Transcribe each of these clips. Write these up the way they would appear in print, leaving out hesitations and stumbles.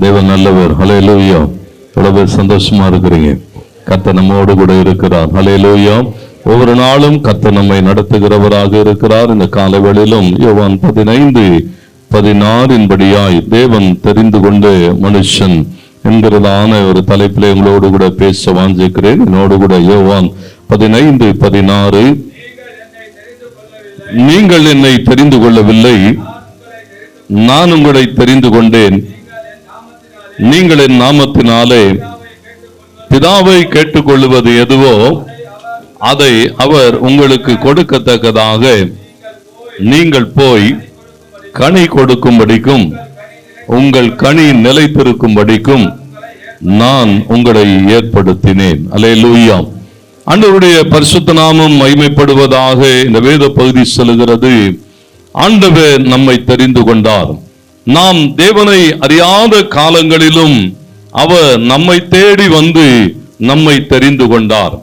தேவன் நல்லவர். ஹல்லேலூயா. எவ்வளவு சந்தோஷமா இருக்கிறீங்க. கர்த்தர் நம்மோடு கூட இருக்கிறார். ஹல்லேலூயா. ஒவ்வொரு நாளும் கர்த்தர் நம்மை நடத்துகிறவராக இருக்கிறார். இந்த காலவேளையிலும் யோவான் 15:16 படியாய் தேவன் தெரிந்து கொண்ட மனுஷன் என்கிறதான ஒரு தலைப்பிலே உங்களோடு கூட பேச வாஞ்சிக்கிறேன். என்னோடு கூட யோவான் 15:16, நீங்கள் என்னை தெரிந்து கொள்ளவில்லை, நான் உங்களை தெரிந்து கொண்டேன். நீங்கள் என் நாமத்தினாலே பிதாவை கேட்டுக்கொள்வது எதுவோ அதை அவர் உங்களுக்கு கொடுக்கத்தக்கதாக நீங்கள் போய் கனி கொடுக்கும்படிக்கும் உங்கள் கனி நிலைத்திருக்கும்படிக்கும் நான் உங்களை ஏற்படுத்தினேன். அல்லேலூயா. ஆண்டவருடைய பரிசுத்த நாமம் மகிமைப்படுவதாக. இந்த வேத பகுதி சொல்லுகிறது, ஆண்டவர் நம்மை தெரிந்து கொண்டார். நாம் தேவனை அறியாத காலங்களிலும் அவர் நம்மை தேடி வந்து நம்மை தெரிந்து கொண்டார்.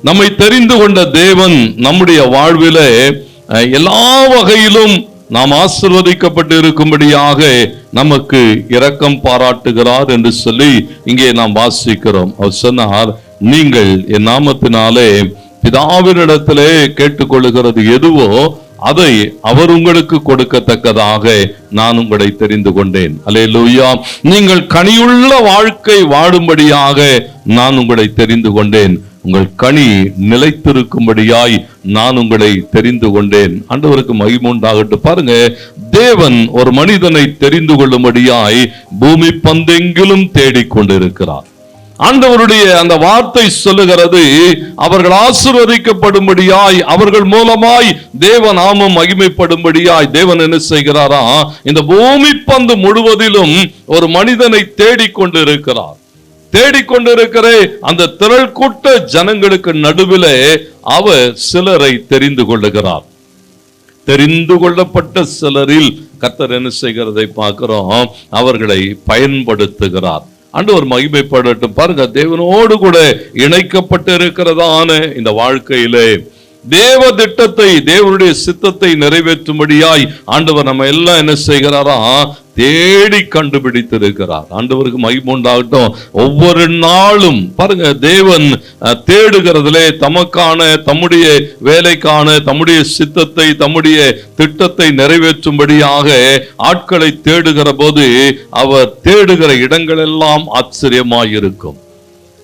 நம்மை தெரிந்து கொண்ட தேவன் நம்முடைய வாழ்விலே எல்லா வகையிலும் நாம் ஆசீர்வதிக்கப்பட்டு இருக்கும்படியாக நமக்கு இரக்கம் பாராட்டுகிறார் என்று சொல்லி இங்கே நாம் வாசிக்கிறோம். அவர் சொன்னார், நீங்கள் என் நாமத்தினாலே பிதாவினிடத்திலே கேட்டுக்கொள்ளுகிறது எதுவோ அதை அவர் உங்களுக்கு கொடுக்கத்தக்கதாக நான் உங்களை தெரிந்து கொண்டேன். அல்லேலூயா. நீங்கள் கனியுள்ள வாழ்க்கை வாழும்படியாக நான் உங்களை தெரிந்து கொண்டேன். உங்கள் கனி நிலைத்திருக்கும்படியாய் நான் உங்களை தெரிந்து கொண்டேன். ஆண்டவருக்கு மகிமை உண்டாகட்டும். பாருங்க, தேவன் ஒரு மனிதனை தெரிந்து கொள்ளும்படியாய் பூமி பந்தெங்கிலும் தேடிக்கொண்டிருக்கிறார். ஆண்டவருடைய அந்த வார்த்தை சொல்லுகிறது, அவர்கள் ஆசீர்வதிக்கப்படும்படியாய், அவர்கள் மூலமாய் தேவ நாமம் மகிமைப்படும்படியாய் தேவன் என்ன செய்கிறாரா, இந்த பூமி பந்து முழுவதிலும் ஒரு மனிதனை தேடிக்கொண்டிருக்கிறார். தேடிக்கொண்டிருக்கிற அந்த திரள் கூட்ட ஜனங்களுக்கு நடுவிலே அவர் சிலரை தெரிந்து கொள்ளுகிறார். தெரிந்து கொள்ளப்பட்ட சிலரில் கர்த்தர் என்ன செய்கிறதை பார்க்கிறோம், அவர்களை பயன்படுத்துகிறார். ஆண்டவர் மகிமைப்படட்டும். பாருங்க, தேவனோடு கூட இணைக்கப்பட்டு இருக்கிறதான இந்த வாழ்க்கையிலே தேவ திட்டத்தை, தேவனுடைய சித்தத்தை நிறைவேற்றும்படியாய் ஆண்டவர் நம்ம எல்லாம் என்ன செய்கிறாரா, தேடி கண்டுபிடித்திருக்கிறார். ஆண்டவருக்கு மகிமை உண்டாகட்டும். ஒவ்வொரு நாளும் பாருங்க, தேவன் தேடுகிறதிலே தமக்கான, தம்முடைய வேலைக்கான, தம்முடைய சித்தத்தை, தம்முடைய திட்டத்தை நிறைவேற்றும்படியாக ஆட்களை தேடுகிற போது அவர் தேடுகிற இடங்கள் எல்லாம் ஆச்சரியமாயிருக்கும்.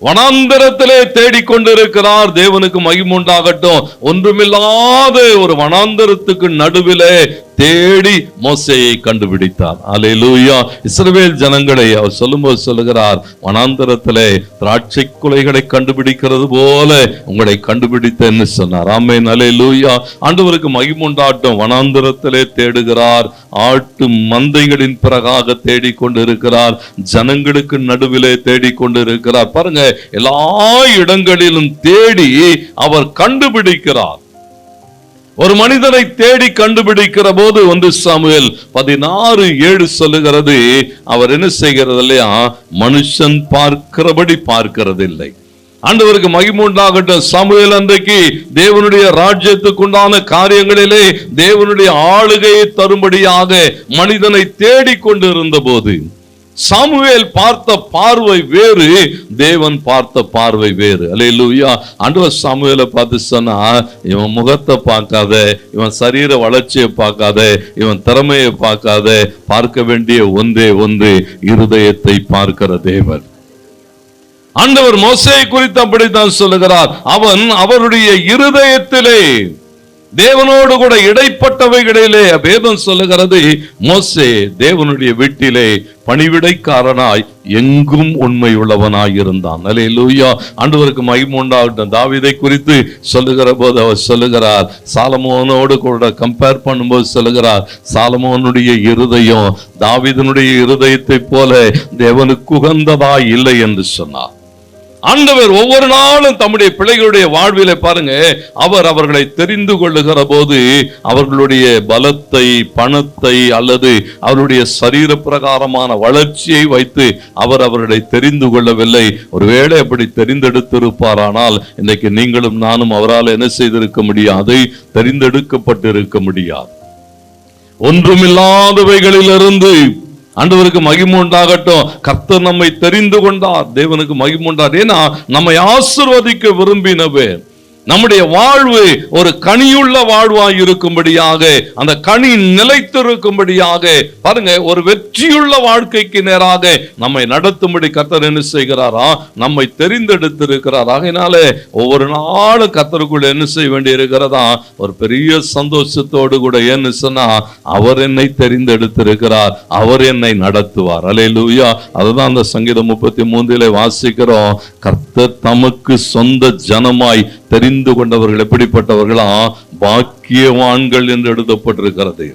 வனாந்தரத்திலே தேடிக்கொண்டிருக்கிறார். தேவனுக்கு மகிமை உண்டாகட்டும். ஒன்றுமில்லாத ஒரு வனாந்தரத்துக்கு நடுவிலே தேடி மோசேயை கண்டுபிடித்தார். அல்லேலூயா. இஸ்ரவேல் ஜனங்களை அவர் சொல்லும்போது சொல்லுகிறார், வனாந்தரத்திலே திராட்சை குலைகளை கண்டுபிடிக்கிறது போல உங்களை கண்டுபிடித்தேன்னு சொன்னார். ஆமென். அல்லேலூயா. ஆண்டவருக்கு மகிமை உண்டாகட்டும். வனாந்தரத்திலே தேடுகிறார். ஆட்டு மந்தைகளின் பிறகாக தேடிக்கொண்டிருக்கிறார். ஜனங்களுக்கு நடுவிலே தேடிக்கொண்டிருக்கிறார். பாருங்க, எல்லா இடங்களிலும் தேடி அவர் கண்டுபிடிக்கிறார். ஒரு மனிதனை தேடி கண்டுபிடிக்கிற போது 1 சாமுவேல் 16:7 சொல்லுகிறது, அவர் என்ன செய்கிறது இல்லையா, மனுஷன் பார்க்கிறபடி பார்க்கிறது இல்லை. ஆண்டவருக்கு மகிமை உண்டாகட்டும். சாமுவேல் அன்றைக்கு தேவனுடைய ராஜ்யத்துக்குண்டான காரியங்களிலே தேவனுடைய ஆளுகையை தரும்படியாக மனிதனை தேடிக்கொண்டிருந்த போது சாமுவேல் பார்த்த பார்வை வேறு, தேவன் பார்த்த பார்வை வேறு. அல்லேலூயா. ஆண்டவர் சாமுவேலை பார்த்து சொன்னா, இவன் முகத்தை பார்க்காத, இவன் சரீர வளர்ச்சியை பார்க்காத, இவன் திறமையை பார்க்காத, பார்க்க வேண்டிய ஒன்றே ஒன்று, இருதயத்தை பார்க்கிற தேவன். ஆண்டவர் மோசேயை குறித்து அப்படித்தான் சொல்லுகிறார். அவன் அவருடைய இருதயத்திலே தேவனோடு கூட இடைப்பட்டவைகளிலே வேதம் சொல்லுகிறது, மோசே தேவனுடைய வீட்டிலே பணிவிடைக்காரனாய் எங்கும் உண்மை உள்ளவனாய் இருந்தான். அல்லேலூயா. ஆண்டவருக்கு மகிமை உண்டாகட்டும். தாவீதை குறித்து சொல்லுகிற போது அவர் சொல்லுகிறார், சாலமோனோடு கூட கம்பேர் பண்ணும்போது சொல்லுகிறார், சாலமோனுடைய இருதயம் தாவீதனுடைய இருதயத்தை போல தேவனுக்கு உகந்ததாய் இல்லை என்று சொன்னார். ஆண்டவர் ஒவ்வொரு நாளும் தம்முடைய பிள்ளைகளுடைய வாழ்விலே பாருங்க, அவர் அவர்களை தெரிந்து கொள்ளுகிற போது அவர்களுடைய பலத்தை, பணத்தை அல்லது அவருடைய சரீர பிரகாரமான வளர்ச்சியை வைத்து அவர் அவர்களை தெரிந்து கொள்ளவில்லை. ஒருவேளை அப்படி தெரிந்தெடுத்திருப்பாரானால் இன்றைக்கு நீங்களும் நானும் அவரால் என்ன செய்திருக்க முடியாது, தெரிந்தெடுக்கப்பட்டு இருக்க முடியாது. ஒன்றுமில்லாதவைகளிலிருந்து ஆண்டவருக்கு மகிமை உண்டாகட்டும். கர்த்தர் நம்மை தெரிந்து கொண்டார், தேவனுக்கு மகிமை உண்டார். ஏன்னா நம்மை ஆசீர்வதிக்க விரும்பினவர். நம்முடைய வாழ்வு ஒரு கனியுள்ள வாழ்வாய் இருக்கும்படியாக, அந்த கனி நிலைத்திருக்கும்படியாக, பாருங்க, ஒரு வெற்றியுள்ள வாழ்க்கைக்கு நேராக நம்மை நடத்தும்படி கர்த்தர் என்ன செய்கிறாரா? நம்மை தெரிந்தெடுத்திருக்கிறார். ஆகையினால ஒவ்வொரு நாளும் கர்த்தருக்குள்ள என்ன செய்ய வேண்டி இருக்கிறதா? ஒரு பெரிய சந்தோஷத்தோடு கூட. ஏன்னு சொன்னா, அவர் என்னை தெரிந்தெடுத்திருக்கிறார், அவர் என்னை நடத்துவார். அல்லேலூயா. அதுதான் அந்த சங்கீதம் 33 வாசிக்கிறோம். கர்த்தர் தமக்கு சொந்த ஜனமாய் தெரிந்து கொண்டவர்கள் எப்படிப்பட்டவர்களா? பாக்கியவான்கள் என்று எழுதப்பட்டிருக்கிறது.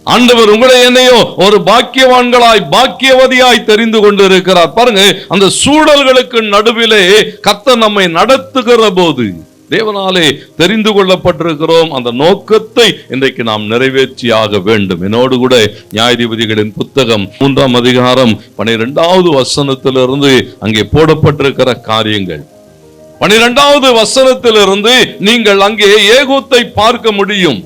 ஆண்டவர் உங்களை என்னையோ ஒரு பாக்கியவான்களாய் பாக்கியவதியாய் தெரிந்து கொண்டிருக்கிறார். பாருங்க, அந்த சூழல்களுக்கு நடுவிலே கர்த்தர் நம்மை நடத்துகிற போது தேவனாலே தெரிந்து கொள்ளப்பட்டிருக்கிறோம். அந்த நோக்கத்தை இன்றைக்கு நாம் நிறைவேற்றியாக வேண்டும். என்னோடு கூட நியாயாதிபதிகளின் புத்தகம் 3ஆம் அதிகாரம் 12வது வசனத்திலிருந்து அங்கே போடப்பட்டிருக்கிற காரியங்கள். 12வது வசனத்திலிருந்து நீங்கள் அங்கே ஏகூத்தை பார்க்க முடியும்.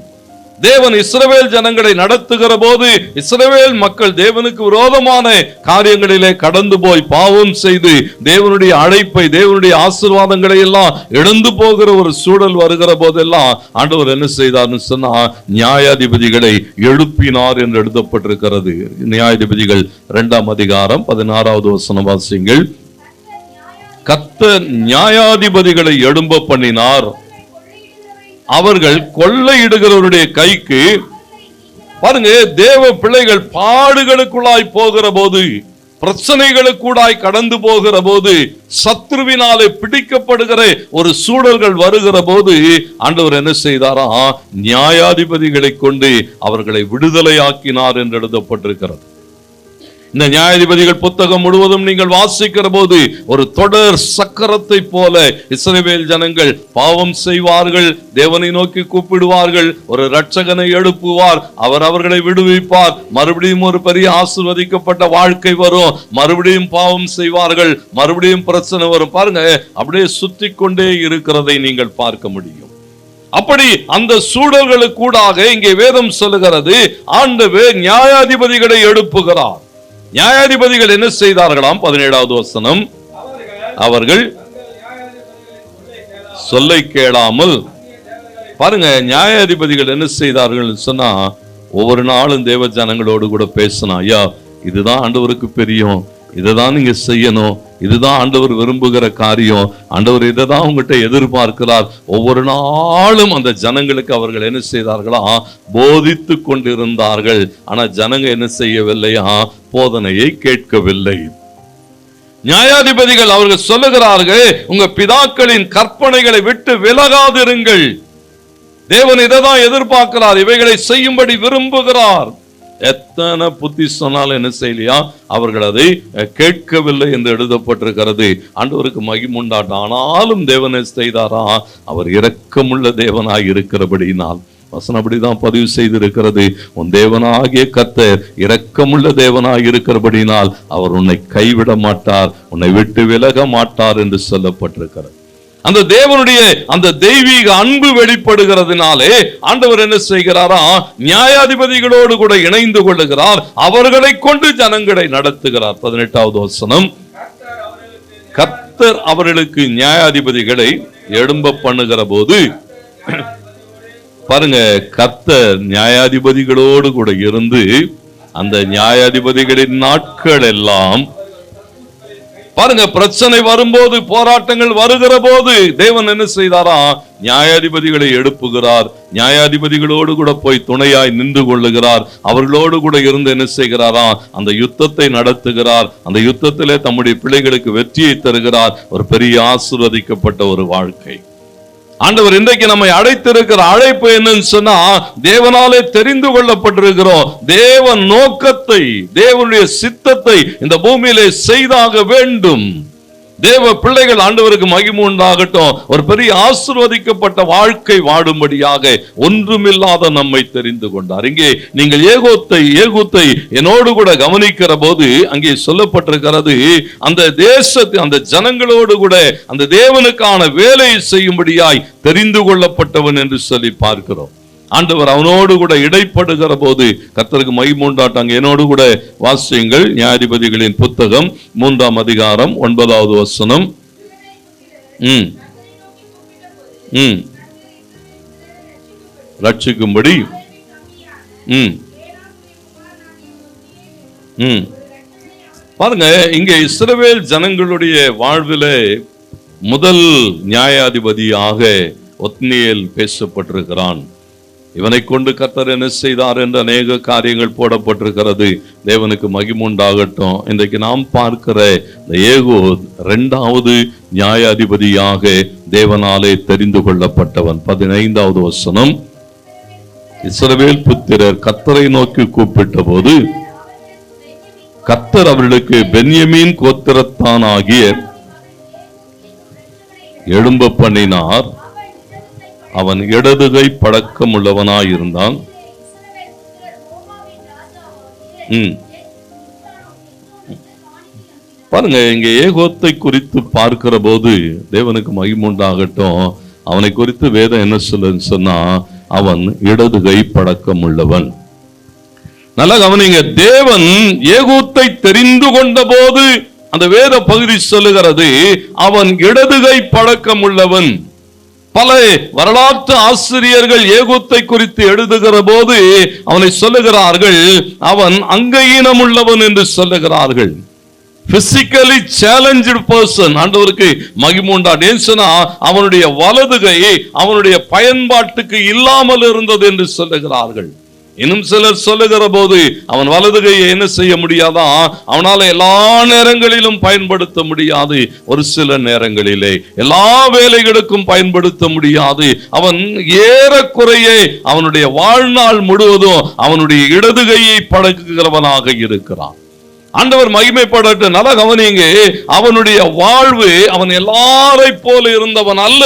தேவன் இஸ்ரவேல் ஜனங்களை நடத்துகிற போது இஸ்ரவேல் மக்கள் தேவனுக்கு விரோதமான காரியங்களிலே கடந்து போய் பாவம் செய்து தேவனுடைய அழைப்பை, தேவனுடைய ஆசீர்வாதங்களை எல்லாம் இழந்து போகிற ஒரு சூழல் வருகிற போதெல்லாம் ஆண்டவர் என்ன செய்தார்னு சொன்னா, நியாயாதிபதிகளை எழுப்பினார் என்று எழுதப்பட்டிருக்கிறது. நியாயாதிபதிகள் 2ஆம் அதிகாரம் 16வது வசனம் வாசியுங்கள். கர்த்தர் நியாயாதிபதிகளை எழும்ப பண்ணினார், அவர்கள் கொள்ளையிடுகிறவருடைய கைக்கு. பாருங்க, தேவ பிள்ளைகள் பாடுகளுக்குள்ளாய் போகிற போது, பிரச்சனைகளுக்குள்ளாய் கடந்து போகிற போது, சத்ருவினாலே பிடிக்கப்படுகிற ஒரு சூழல்கள் வருகிற போது ஆண்டவர் என்ன செய்தாரா? நியாயாதிபதிகளை கொண்டு அவர்களை விடுதலையாக்கினார் என்று எழுதப்பட்டிருக்கிறது. இந்த நியாயாதிபதிகள் புத்தகம் முழுவதும் நீங்கள் வாசிக்கிற போது ஒரு தொடர் சக்கரத்தை போல இஸ்ரவேல் ஜனங்கள் பாவம் செய்வார்கள், தேவனை நோக்கி கூப்பிடுவார்கள், ஒரு இரட்சகனை எழுப்புவார், அவர் அவர்களை விடுவிப்பார், மறுபடியும் ஒரு பெரிய ஆசீர்வதிக்கப்பட்ட வாழ்க்கை வரும், மறுபடியும் பாவம் செய்வார்கள், மறுபடியும் பிரச்சனை வரும். பாருங்க, அப்படியே சுத்தி கொண்டே இருக்கிறதை நீங்கள் பார்க்க முடியும். அப்படி அந்த சூழல்களுக்கூடாக இங்கே வேதம் சொல்லுகிறது, ஆண்டவர் நியாயாதிபதிகளை எழுப்புகிறார். நியாயாதிபதிகள் என்ன செய்தார்களாம்? 17வது வசனம், அவர்கள் சொல்லை கேளாமல். பாருங்க, நியாயாதிபதிகள் என்ன செய்தார்கள் சொன்னா, ஒவ்வொரு நாளும் தேவ ஜனங்களோடு கூட பேசினா, ஐயா இதுதான் ஆண்டவருக்கு பெரியும், இதைதான் நீங்க செய்யணும், இதுதான் ஆண்டவர் விரும்புகிற காரியம், ஆண்டவர் இதை தான் உங்ககிட்ட எதிர்பார்க்கிறார். ஒவ்வொரு நாளும் அந்த ஜனங்களுக்கு அவர்கள் என்ன செய்தார்களா? போதித்து கொண்டிருந்தார்கள். ஆனா ஜனங்க என்ன செய்யவில்லையா? போதனையை கேட்கவில்லை. நியாயாதிபதிகள் அவர்கள் சொல்லுகிறார்கள், உங்க பிதாக்களின் கற்பனைகளை விட்டு விலகாதிருங்கள். தேவன் இதை தான் எதிர்பார்க்கிறார், இவைகளை செய்யும்படி விரும்புகிறார். எத்தனை புத்தி சொன்னாலும் என்ன செய்யலையா? அவர்கள் அதை கேட்கவில்லை என்று எழுதப்பட்டிருக்கிறது. ஆண்டவருக்கு மகிமை உண்டாட்டம். ஆனாலும் தேவனை செய்தாரா? அவர் இரக்கமுள்ள தேவனாய் இருக்கிறபடினால் வசனம் அப்படிதான் பதிவு செய்திருக்கிறது. உன் தேவனாகிய கர்த்தர் இரக்கமுள்ள தேவனாய் இருக்கிறபடினால் அவர் உன்னை கைவிட மாட்டார், உன்னை விட்டு விலக மாட்டார் என்று சொல்லப்பட்டிருக்கிறது. அந்த தேவனுடைய அந்த தெய்வீக அன்பு வெளிப்படுகிறதுனாலே ஆண்டவர் என்ன செய்கிறாரா? நியாயாதிபதிகளோடு கூட இணைந்து கொள்ளுகிறார், அவர்களை கொண்டு ஜனங்களை நடத்துகிறார். 18வது வசனம், கர்த்தர் அவர்களுக்கு நியாயாதிபதிகளை எழும்ப பண்ணுகிற போது, பாருங்க, கர்த்தர் நியாயாதிபதிகளோடு கூட இருந்து அந்த நியாயாதிபதிகளின் நாட்கள் எல்லாம், பாருங்க, பிரச்சனை வரும்போது, போராட்டங்கள் வருகிற போது தேவன் என்ன செய்தாரா? நியாயாதிபதிகளை எழுப்புகிறார், நியாயாதிபதிகளோடு கூட போய் துணையாய் நின்று கொள்ளுகிறார், அவர்களோடு கூட இருந்து என்ன செய்கிறாரா? அந்த யுத்தத்தை நடத்துகிறார், அந்த யுத்தத்திலே தம்முடைய பிள்ளைகளுக்கு வெற்றியை தருகிறார். ஒரு பெரிய ஆசீர்வதிக்கப்பட்ட ஒரு வாழ்க்கை. ஆண்டவர் இன்றைக்கு நம்மை அழைத்திருக்கிற அழைப்பு என்னன்னு சொன்னா, தேவனாலே தெரிந்து கொள்ளப்பட்டிருக்கிறோம். தேவ நோக்கத்தை, தேவனுடைய சித்தத்தை இந்த பூமியிலே செய்தாக வேண்டும். தேவ பிள்ளைகள் ஆண்டவருக்கு மகிமை உண்டாகட்டும். ஒரு பெரிய ஆசீர்வதிக்கப்பட்ட வாழ்க்கை வாடும்படியாக ஒன்றுமில்லாத நம்மை தெரிந்து கொண்டார். இங்கே நீங்கள் ஏகூத்தை என்னோடு கூட கவனிக்கிற போது அங்கே சொல்லப்பட்டிருக்கிறது, அந்த தேசத்தை, அந்த ஜனங்களோடு கூட அந்த தேவனுக்கான வேலையை செய்யும்படியாய் தெரிந்து கொள்ளப்பட்டவன் என்று சொல்லி பார்க்கிறோம். ஆண்டவர் அவனோடு கூட இடைப்படுகிற போது கர்த்தருக்கு மகிமை உண்டாட்டாங்க. என்னோடு கூட வாசியுங்கள். நியாயாதிபதிகளின் புத்தகம் 3ஆம் அதிகாரம் 9வது வசனம். ரட்சிக்கும்படி பாருங்க, இங்க இஸ்ரவேல் ஜனங்களுடைய வாழ்விலே முதல் நியாயாதிபதியாக ஒத்னியேல் பேசப்பட்டிருக்கிறான். இவனை கொண்டு கர்த்தர் என்ன செய்தார் என்று அநேக காரியங்கள் போடப்பட்டிருக்கிறது. தேவனுக்கு மகிமை உண்டாகட்டும். இன்றைக்கு நாம் பார்க்கிற இந்த ஏகூத் 2வது நியாயாதிபதியாக தேவனாலே தெரிந்து கொள்ளப்பட்டவன். 15வது வசனம். இஸ்ரவேல் புத்திரர் கர்த்தரை நோக்கி கூப்பிட்ட போது கர்த்தர் அவர்களுக்கு பென்யமீன் கோத்திரத்தான் ஆகிய எழும்ப பண்ணினார். அவன் இடதுகை பழக்கம் உள்ளவனாயிருந்தான். பாருங்க, இங்க ஏகோத்தை குறித்து பார்க்கிற போது தேவனுக்கு மகிமை உண்டாகட்டும். அவனை குறித்து வேதம் என்ன சொல்லுன்னு சொன்னா, அவன் இடதுகை பழக்கம் உள்ளவன். நல்லா கவனிங்க. தேவன் ஏகூத்தை தெரிந்து கொண்ட போது அந்த வேத பகுதி சொல்லுகிறது அவன் இடதுகை பழக்கம் உள்ளவன். பல வரலாற்று ஆசிரியர்கள் ஏகூத்தை குறித்து எழுதுகிற போது அவனை சொல்லுகிறார்கள் அவன் அங்கீனம் உள்ளவன் என்று சொல்லுகிறார்கள். Physically challenge person. ஆண்டவருக்கு மகிமை உண்டான அவனுடைய வலதுகை அவனுடைய பயன்பாட்டுக்கு இல்லாமல் இருந்தது என்று சொல்லுகிறார்கள். இன்னும் சிலர் சொல்லுகிற போது அவன் வலதுகையை என்ன செய்ய முடியாதா, அவனால எல்லா நேரங்களிலும் பயன்படுத்த முடியாது, ஒரு சில நேரங்களிலே எல்லா வேலைகளுக்கும் பயன்படுத்த முடியாது. அவன் ஏறக்குறைய அவனுடைய வாழ்நாள் முழுவதும் அவனுடைய இடதுகையை பழகுகிறவனாக இருக்கிறான். ஆண்டவர் மகிமைப்படட்டும். நல்லா கவனிங்க. அவனுடைய வாழ்வு அவன் எல்லாரை போல இருந்தவன் அல்ல.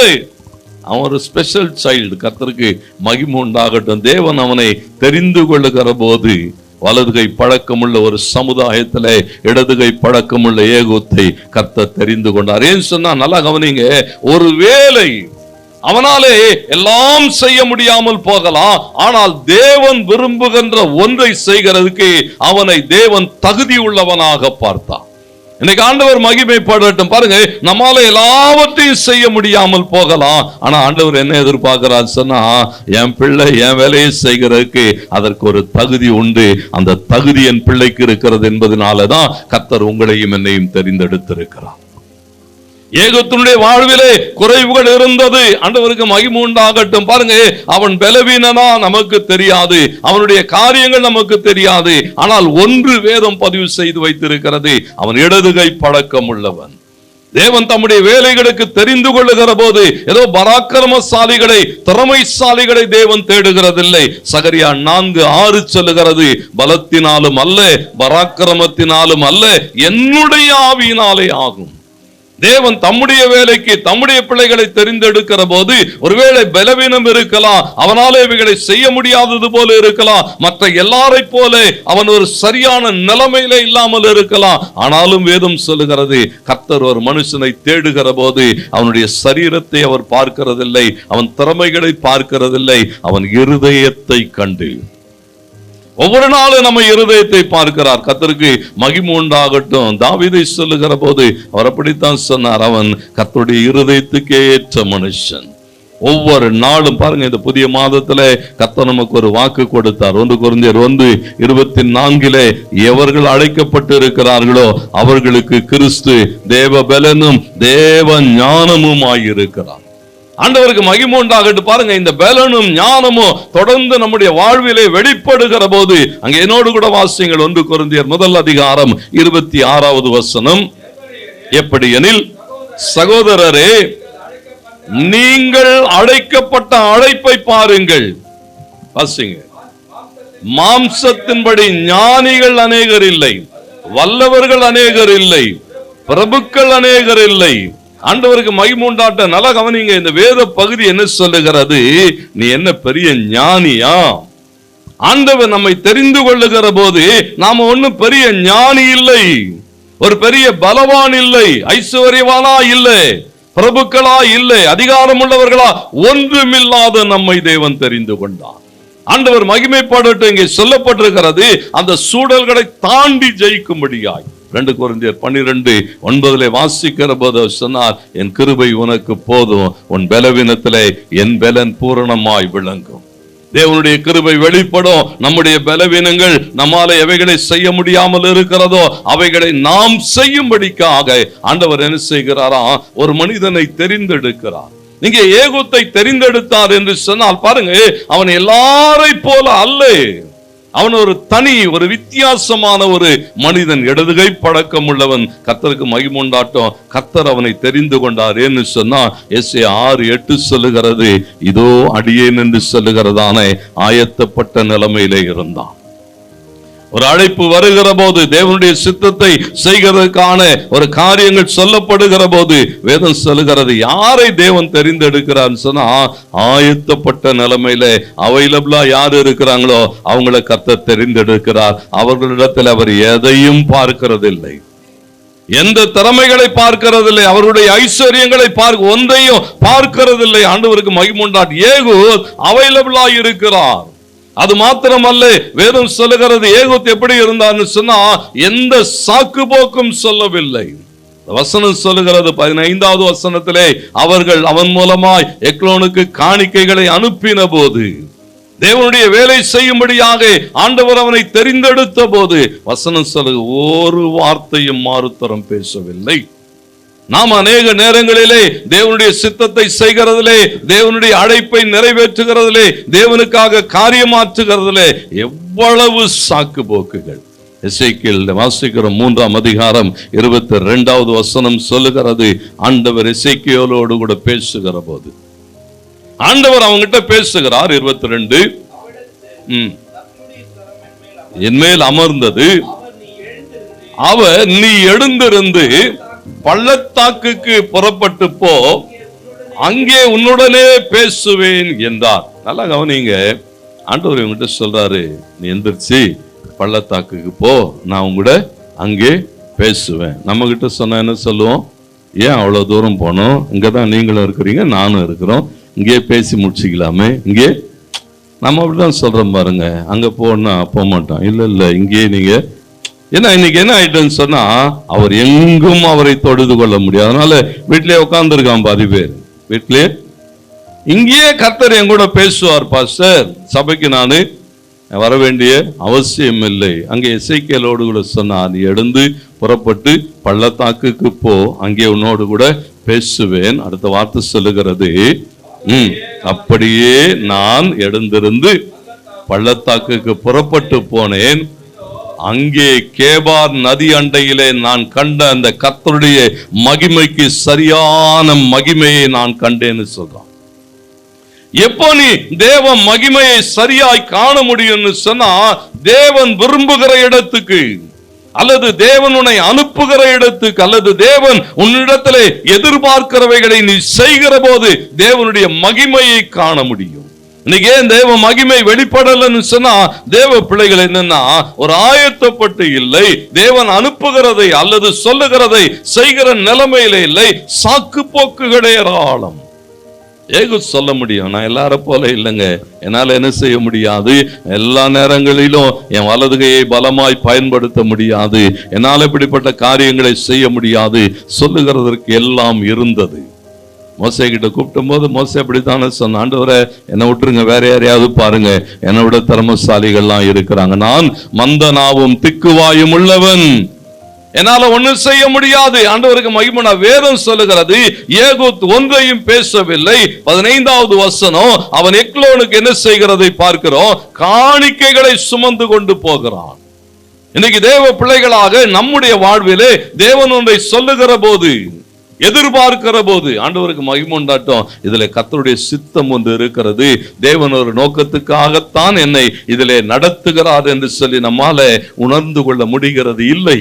அவன் ஒரு ஸ்பெஷல் சைல்டு. கர்த்தருக்கு மகிமை உண்டாகட்டும். தேவன் அவனை தெரிந்து கொள்ளுகிற போது வலதுகை பழக்கமுள்ள ஒரு சமுதாயத்திலே இடதுகை பழக்கமுள்ள ஏகூத்தை கர்த்தர் தெரிந்து கொண்டார். ஏன் சொன்னா நல்லா கவனிங்க. ஒரு வேளை அவனாலே எல்லாம் செய்ய முடியாமல் போகலாம், ஆனால் தேவன் விரும்புகின்ற ஒன்றை செய்கிறதுக்கு அவனை தேவன் தகுதி உள்ளவனாக பார்த்தான். இன்னைக்கு ஆண்டவர் மகிமைப்படட்டும். பாருங்க, நம்மால எல்லாவற்றையும் செய்ய முடியாமல் போகலாம், ஆனா ஆண்டவர் என்ன எதிர்பார்க்கிறார் சொன்னா, என் பிள்ளை என் வேலையை செய்கிறதுக்கு அதற்கு ஒரு தகுதி உண்டு. அந்த தகுதி என் பிள்ளைக்கு இருக்கிறது என்பதனாலதான் கர்த்தர் உங்களையும் என்னையும் தெரிந்தெடுத்திருக்கிறார். ஏகத்தினுடைய வாழ்விலே குறைவுகள் இருந்தது. ஆண்டவருக்கு மகிமை உண்டாகட்டும். பாருங்க, அவன் பலவீனனா நமக்கு தெரியாது, அவனுடைய காரியங்கள் நமக்கு தெரியாது, ஆனால் ஒன்று வேதம் பதிவு செய்து வைத்திருக்கிறது, அவன் இடதுகை பழக்கம் உள்ளவன். தேவன் தம்முடைய வேலைகளுக்கு தெரிந்து கொள்ளுகிற போது ஏதோ பராக்கிரமசாலிகளை திறமைசாலிகளை தேவன் தேடுகிறதில்லை. சகரியா 4:6 சொல்லுகிறது, பலத்தினாலும் அல்ல பராக்கிரமத்தினாலும் அல்ல என்னுடைய ஆவியினாலே ஆகும். தேவன் தம்முடைய வேலைக்கு தம்முடைய பிள்ளைகளை தெரிந்தெடுக்கிற போது ஒருவேளை பலவீனம் இருக்கலாம், அவனாலே இவைகளை செய்ய முடியாதது போல இருக்கலாம், மற்ற எல்லாரை போல அவன் ஒரு சரியான நிலைமையில இல்லாமல் இருக்கலாம். ஆனாலும் வேதம் சொல்லுகிறது கர்த்தர் ஒரு மனுஷனை தேடுகிற போது அவனுடைய சரீரத்தை அவர் பார்க்கிறதில்லை, அவன் திறமைகளை பார்க்கிறதில்லை, அவன் இருதயத்தை கண்டு ஒவ்வொரு நாளும் நம்ம இருதயத்தை பார்க்கிறார். கர்த்தருக்கு மகிமை உண்டாகட்டும். தாவீதை சொல்லுகிற போது அவர் அப்படித்தான் சொன்னார், அவன் கர்த்தருடைய இருதயத்துக்கு ஏற்ற மனுஷன். ஒவ்வொரு நாளும் பாருங்க, இந்த புதிய மாதத்துல கர்த்தர் நமக்கு ஒரு வாக்கு கொடுத்தார். 1 கொரிந்தியர் 1:24 எவர்கள் அழைக்கப்பட்டு இருக்கிறார்களோ அவர்களுக்கு கிறிஸ்து தேவ பலனும் தேவ ஞானமும் ஆயிருக்கிறார். ஆண்டவருக்கு மகிமை உண்டாகட்டும். பாருங்க, இந்த பலனும் ஞானமும் தொடர்ந்து நம்முடைய வாழ்விலே வெளிப்படுகிற போது அங்க என்னோடு கூட வாசியுங்கள். 1 கொரிந்தியர் 1:26 வசனம். எப்படி எனில் சகோதரரே, நீங்கள் அழைக்கப்பட்ட அழைப்பை பாருங்கள். வாசிங்க. மாம்சத்தின்படி ஞானிகள் அநேகர் இல்லை, வல்லவர்கள் அநேகர் இல்லை, பிரபுக்கள் அநேகர் இல்லை. ஆண்டவருக்கு மகிமை உண்டாட்ட. நல்லா கவனிங்க. இந்த வேத பகுதி என்ன சொல்லுகிறது, நீ என்ன பெரிய ஞானியா? ஆண்டவர் நம்மை தெரிந்து கொள்ளுகிற போது நாம ஒன்னும் பெரிய ஞானி இல்லை, ஒரு பெரிய பலவான் இல்லை, ஐஸ்வர்யவானா இல்லை, பிரபுக்களா இல்லை, அதிகாரம் உள்ளவர்களா ஒன்றுமில்லாத நம்மை தேவன் தெரிந்து கொண்டார். ஆண்டவர் மகிமைப்படட்டும். இங்கே சொல்லப்பட்டிருக்கிறது அந்த சூழல்களை தாண்டி ஜெயிக்கும்படியாய். 2 கொரிந்தியர் 12:9 வாசிக்கிற போது சொன்னார், என் கிருபை உனக்கு போதும், உன் பலவீனத்திலே என் பலன் பூரணமாய் விளங்கும். தேவனுடைய கிருபை வெளிப்படும். நம்முடைய பலவீனங்கள் நம்மால எவைகளை செய்ய முடியாமல் இருக்கிறதோ அவைகளை நாம் செய்யும்படிக்காக ஆண்டவர் என்ன செய்கிறாரா, ஒரு மனிதனை தெரிந்தெடுக்கிறார். நீங்க ஏகூத்தை தெரிந்தெடுத்தார் என்று சொன்னால் பாருங்க, அவன் எல்லாரை போல அல்ல. அவன் ஒரு தனி, ஒரு வித்தியாசமான ஒரு மனிதன், இடதுகை பழக்கம் உள்ளவன். கர்த்தருக்கு மகிமை உண்டாட்டும். கர்த்தர் அவனை தெரிந்து கொண்டார் என்று சொன்னா எஸ்ஏ 6:8 சொல்லுகிறது, இதோ அடியேன் என்று சொல்லுகிறதான ஆயத்தப்பட்ட நிலைமையிலே இருந்தான். ஒரு அழைப்பு வருகிற போது, தேவனுடைய சித்தத்தை செய்கிறதுக்கான ஒரு காரியங்கள் சொல்லப்படுகிற போது வேதம் சொல்லுகிறது, யாரை தேவன் தெரிந்தெடுக்கிறார் சொன்னா ஆயத்தப்பட்ட நிலைமையில அவைலபிளா யார் இருக்கிறாங்களோ அவங்களை கர்த்தர் தெரிந்தெடுக்கிறார். அவர்களிடத்தில் அவர் எதையும் பார்க்கிறதில்லை, எந்த திறமைகளை பார்க்கிறதில்லை, அவருடைய ஐஸ்வர்யங்களை ஒன்றையும் பார்க்கிறதில்லை. ஆண்டவருக்கு மகிமை உண்டாட். ஏகூத் அவைலபிளா இருக்கிறார். அது மாத்திரமல்ல, வேதம் சொல்லுகிறது ஏகூத் எப்படி இருந்தான்னு சொன்னா எந்த சாக்கு போக்கும் சொல்லவில்லை. வசனம் சொல்லுகிறது 15வது வசனத்திலே, அவர்கள் அவன் மூலமாய் எக்லோனுக்கு காணிக்கைகளை அனுப்பின போது, தேவனுடைய வேலை செய்யும்படியாக ஆண்டவர் அவனை தெரிந்தெடுத்த போது, வசனம் சொல்லு ஒரு வார்த்தையும் மாறுத்தரம் பேசவில்லை. நாம் அநேக நேரங்களிலே தேவனுடைய சித்தத்தை செய்கிறதிலே, தேவனுடைய அழைப்பை நிறைவேற்றுகிறதிலே, தேவனுக்காக காரியமாற்றுகிறதிலே எவ்வளவு சாக்கு போக்குகள். எசேக்கியேல் வாசிக்கிற 3ஆம் அதிகாரம் 22வது வசனம் சொல்லுகிறது, ஆண்டவர் எசேக்கியேலோடு கூட பேசுகிற போது ஆண்டவர் அவங்கிட்ட பேசுகிறார். 22 என்மேல் அமர்ந்தது, அவர் நீ எழுந்திருந்து பள்ளத்தாக்குக்கு புறப்பட்டு போ, அங்கே உன்னுடனே பேசுவேன் என்றார். நல்லா கவனிங்க, ஆண்டவர் இவங்கிட்ட சொல்றாரு, நீ எந்திரிச்சு பள்ளத்தாக்குக்கு போ, நான் உங்கூட அங்கே பேசுவேன். நம்ம கிட்ட சொன்னா என்ன சொல்லுவோம், ஏன் அவ்வளவு தூரம் போனோம், இங்கதான் நீங்களும் இருக்கிறீங்க நானும் இருக்கிறோம், இங்கே பேசி முடிச்சுக்கலாமே. இங்கே நம்ம அப்படிதான் சொல்றோம் பாருங்க, அங்க போனா போக மாட்டோம். இல்ல இங்கே நீங்க, ஏன்னா இன்னைக்கு என்ன ஆயிட்டுன்னு சொன்னா அவர் எங்கும் அவரை தொழுது கொள்ள முடியாது. அதனால வீட்டிலே உட்கார்ந்துருக்கான் பாதி பேர். வீட்டிலே இங்கேயே கர்த்தர் என் கூட பேசுவார் பாஸ்டர், சபைக்கு நானு வர வேண்டிய அவசியம் இல்லை. அங்கே எசேக்கியேலோடு கூட சொன்னார், நீ எழுந்து புறப்பட்டு பள்ளத்தாக்குக்கு போ, அங்கே உன்னோடு கூட பேசுவேன். அடுத்த வார்த்தை சொல்லுகிறது, அப்படியே நான் எழுந்திருந்து பள்ளத்தாக்குக்கு புறப்பட்டு போனேன், அங்கே கேபார் நதி அண்டையிலே நான் கண்ட அந்த கர்த்தருடைய மகிமைக்கு சரியான மகிமையை நான் கண்டேன்னு சொல்றான். எப்போ நீ தேவ மகிமையை சரியாய் காண முடியும்னு சொன்னா, தேவன் விரும்புகிற இடத்துக்கு, அல்லது தேவன் உன்னை அனுப்புகிற இடத்துக்கு, அல்லது தேவன் உன்னிடத்திலே எதிர்பார்க்கிறவைகளை நீ செய்கிற போது தேவனுடைய மகிமையை காண முடியும். இன்னைக்கு ஏன் தேவ மகிமை வெளிப்படலன்னு சொன்னா, தேவ பிள்ளைகள் என்னன்னா ஒரு ஆயத்தப்பட்டு இல்லை, தேவன் அனுப்புகிறதை அல்லது சொல்லுகிறதை செய்கிற நிலைமையில இல்லை, சாக்கு போக்குகளே ஏராளம். ஏகூத் சொல்ல முடியும், நான் எல்லாரும் போல இல்லைங்க, என்னால என்ன செய்ய முடியாது, எல்லா நேரங்களிலும் என் வலதுகையை பலமாய் பயன்படுத்த முடியாது, என்னால் இப்படிப்பட்ட காரியங்களை செய்ய முடியாது, சொல்லுகிறதற்கு எல்லாம் இருந்தது. மோசே கிட்ட கூப்பிடும் போது மோசே அப்படித்தானே சொன்ன, ஆண்டவரே என்னை விட்டுருங்க, வேற யாரையாவது பாருங்க, என்னை விட திறமசாலிகள்லாம் இருக்கிறாங்க, நான் மந்த நாவும் திக்குவாயும் உள்ளவன், என்னால ஒண்ணும் செய்ய முடியாது. ஆண்டவருக்கு மகிமை. வேதம் சொல்லுகிறது ஏகூத் ஒன்றையும் பேசவில்லை. 15வது வசனம், அவன் எக்லோனுக்கு என்ன செய்கிறதை பார்க்கிறோம், காணிக்கைகளை சுமந்து கொண்டு போகிறான். இன்னைக்கு தேவ பிள்ளைகளாக நம்முடைய வாழ்விலே தேவன் ஒன்றை சொல்லுகிற போது, எதிர்பார்க்கிற போது, ஆண்டவருக்கு மகிமை உண்டாட்டும், இதுல கர்த்தருடைய சித்தம் ஒன்று இருக்கிறது, தேவன் ஒரு நோக்கத்துக்காகத்தான் என்னை இதிலே நடத்துகிறார் என்று சொல்லி நம்மால உணர்ந்து கொள்ள முடிகிறது இல்லை.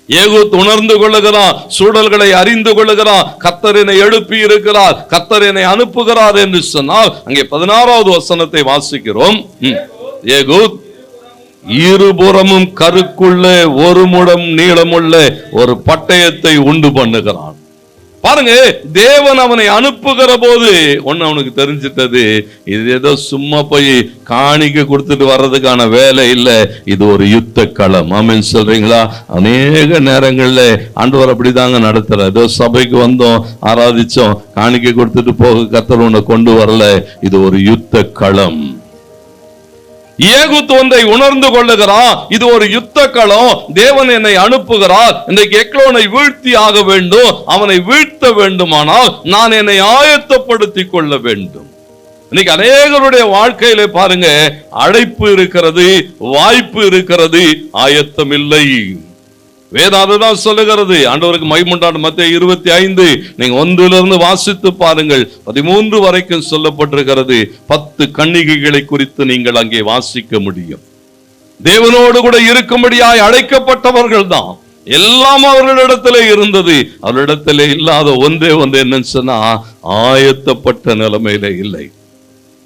ஏகூத் உணர்ந்து கொள்ளுகிறான், சூழல்களை அறிந்து கொள்ளுகிறான், கர்த்தர் என்னை எழுப்பி இருக்கிறார், கர்த்தர் என்னை அனுப்புகிறார் என்று சொன்னால், அங்கே 16வது வசனத்தை வாசிக்கிறோம். ஏகூத் இருபுறமும் கருக்குள்ள ஒரு முழம் நீளமுள்ள ஒரு பட்டயத்தை உண்டு பண்ணுகிறான். பாருங்க, தேவன் அவனை அனுப்புகிற போது ஒன்னு அவனுக்கு தெரிஞ்சிட்டது, இது ஏதோ சும்மா போய் காணிக்க கொடுத்துட்டு வர்றதுக்கான வேலை இல்லை, இது ஒரு யுத்த களம். ஆமென் சொல்றீங்களா? அநேக நேரங்கள்ல ஆண்டவர் அப்படிதாங்க நடத்துற. ஏதோ சபைக்கு வந்தோம், ஆராதிச்சோம், காணிக்க கொடுத்துட்டு போக கர்த்தர் உன்னை கொண்டு வரல, இது ஒரு யுத்த களம். ஏகூத் ஒன்றை உணர்ந்து கொள்ளுகிறான், இது ஒரு யுத்த களம், தேவன் என்னை அனுப்புகிறார், இன்றைக்கு எக்லோனை வீழ்த்தி ஆக வேண்டும், அவனை வீழ்த்த வேண்டுமானால் நான் என்னை ஆயத்தப்படுத்திக் கொள்ள வேண்டும். இன்னைக்கு அநேகருடைய வாழ்க்கையில பாருங்க, அழைப்பு இருக்கிறது, வாய்ப்பு இருக்கிறது, ஆயத்தம் இல்லை. வேதம் அதுதான் சொல்லுகிறது. ஆண்டவருக்கு மகிமையுண்டான மத்தேயு 25 நீங்க 1 வாசித்து பாருங்கள், 13 வரைக்கும் சொல்லப்பட்டிருக்கிறது. 10 கன்னிகைகளை குறித்து நீங்கள் அங்கே வாசிக்க முடியும். தேவனோடு கூட இருக்கும்படியாய் அழைக்கப்பட்டவர்கள் தான். எல்லாம் அவர்களிடத்திலே இருந்தது. அவரிடத்திலே இல்லாத ஒன்றே என்னன்னு சொன்னா, ஆயத்தப்பட்ட நிலைமையில இல்லை.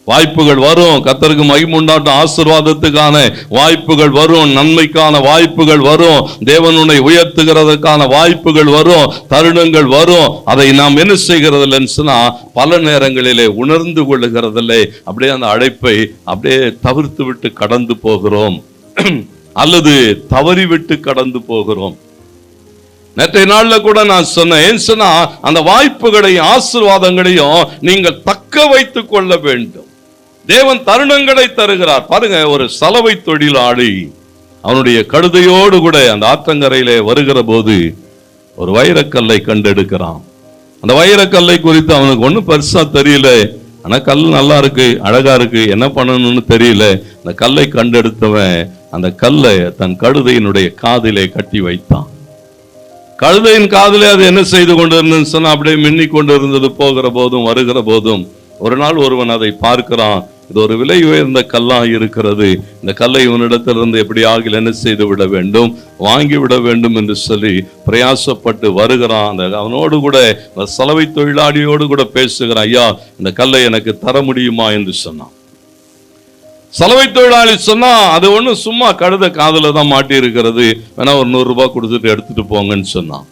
வாய்ப்புகள் வரும், கர்த்தருக்கு மகிமை உண்டாட்டும், ஆசீர்வாதத்துக்கான வாய்ப்புகள் வரும், நன்மைக்கான வாய்ப்புகள் வரும், தேவனுடைய உயர்த்துகிறதுக்கான வாய்ப்புகள் வரும், தருணங்கள் வரும். அதை நாம் என்ன செய்கிறதில்லைன்னு சொன்னா, பல நேரங்களிலே உணர்ந்து கொள்ளுகிறதில்லை. அப்படியே அந்த அழைப்பை அப்படியே தவிர்த்து விட்டு கடந்து போகிறோம், அல்லது தவறிவிட்டு கடந்து போகிறோம். நேற்றைய நாள்ல கூட நான் சொன்னேன், அந்த வாய்ப்புகளையும் ஆசீர்வாதங்களையும் நீங்கள் தக்க வைத்துக் கொள்ள வேண்டும். தேவன் தருணங்களை தருகிறார். பாருங்க, ஒரு சலவை தொழிலாளி அவனுடைய கழுதையோடு கூட அந்த ஆற்றங்கரையிலே வருகிற போது ஒரு வைரக்கல்லை கண்டெடுக்கிறான். அந்த வைரக்கல்லை குறித்து அவனுக்கு ஒன்றும் பெருசா தெரியல. ஆனா கல் நல்லா இருக்கு, அழகா இருக்கு, என்ன பண்ணணும்னு தெரியல. அந்த கல்லை கண்டெடுத்தவன் அந்த கல்லை தன் கழுதையினுடைய காதிலே கட்டி வைத்தான். கழுதையின் காதிலே அது என்ன செய்து கொண்டு சொன்னா, அப்படியே மின்னி கொண்டு இருந்தது. போகிற போதும் வருகிற போதும் ஒரு நாள் ஒருவன் அதை பார்க்கிறான். இது ஒரு விலை உயர்ந்த கல்லா இருக்கிறது, இந்த கல்லை இவனிடத்திலிருந்து எப்படி ஆகில் என்ன செய்து விட வேண்டும், வாங்கி விட வேண்டும் என்று சொல்லி பிரயாசப்பட்டு வருகிறான். அந்த அவனோடு கூட சலவை தொழிலாளியோடு கூட பேசுகிறான். ஐயா, இந்த கல்லை எனக்கு தர முடியுமா என்று சொன்னான். சலவை தொழிலாளி சொன்னா, அது ஒண்ணு சும்மா கழுத காதுல தான் மாட்டி இருக்கிறது, வேணா ஒரு 100 ரூபாய் கொடுத்துட்டு எடுத்துட்டு போங்கன்னு சொன்னான்.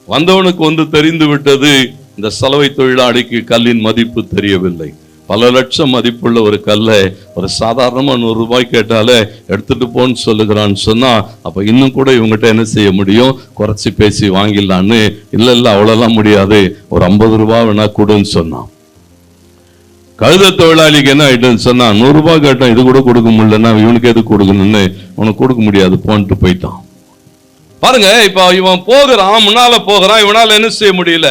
வந்தவனுக்கு ஒன்று தெரிந்து விட்டது, இந்த சலவை தொழிலாளிக்கு கல்லின் மதிப்பு தெரியவில்லை. பல லட்சம் மதிப்புள்ள ஒரு கல்லை ஒரு சாதாரணமா 100 ரூபாய் கேட்டாலே எடுத்துட்டு போன்னு சொல்லுகிறான்னு சொன்னா, அப்ப இன்னும் கூட இவங்ககிட்ட என்ன செய்ய முடியும், குறைச்சி பேசி வாங்கிடலான்னு. இல்ல அவ்வளவுலாம் முடியாது, ஒரு 50 ரூபாய் வேணா கொடுன்னு சொன்னான். கழுத தொழிலாளிக்கு என்ன ஆயிட்டுன்னு சொன்னா, 100 ரூபாய் கேட்டான், இது கூட கொடுக்க முடியலன்னா இவனுக்கு எது கொடுக்கணும்னு, உனக்கு கொடுக்க முடியாது போன்ட்டு போயிட்டான். பாருங்க, இப்ப இவன் போகிறான், முன்னால போகிறான், இவனால என்ன செய்ய முடியல.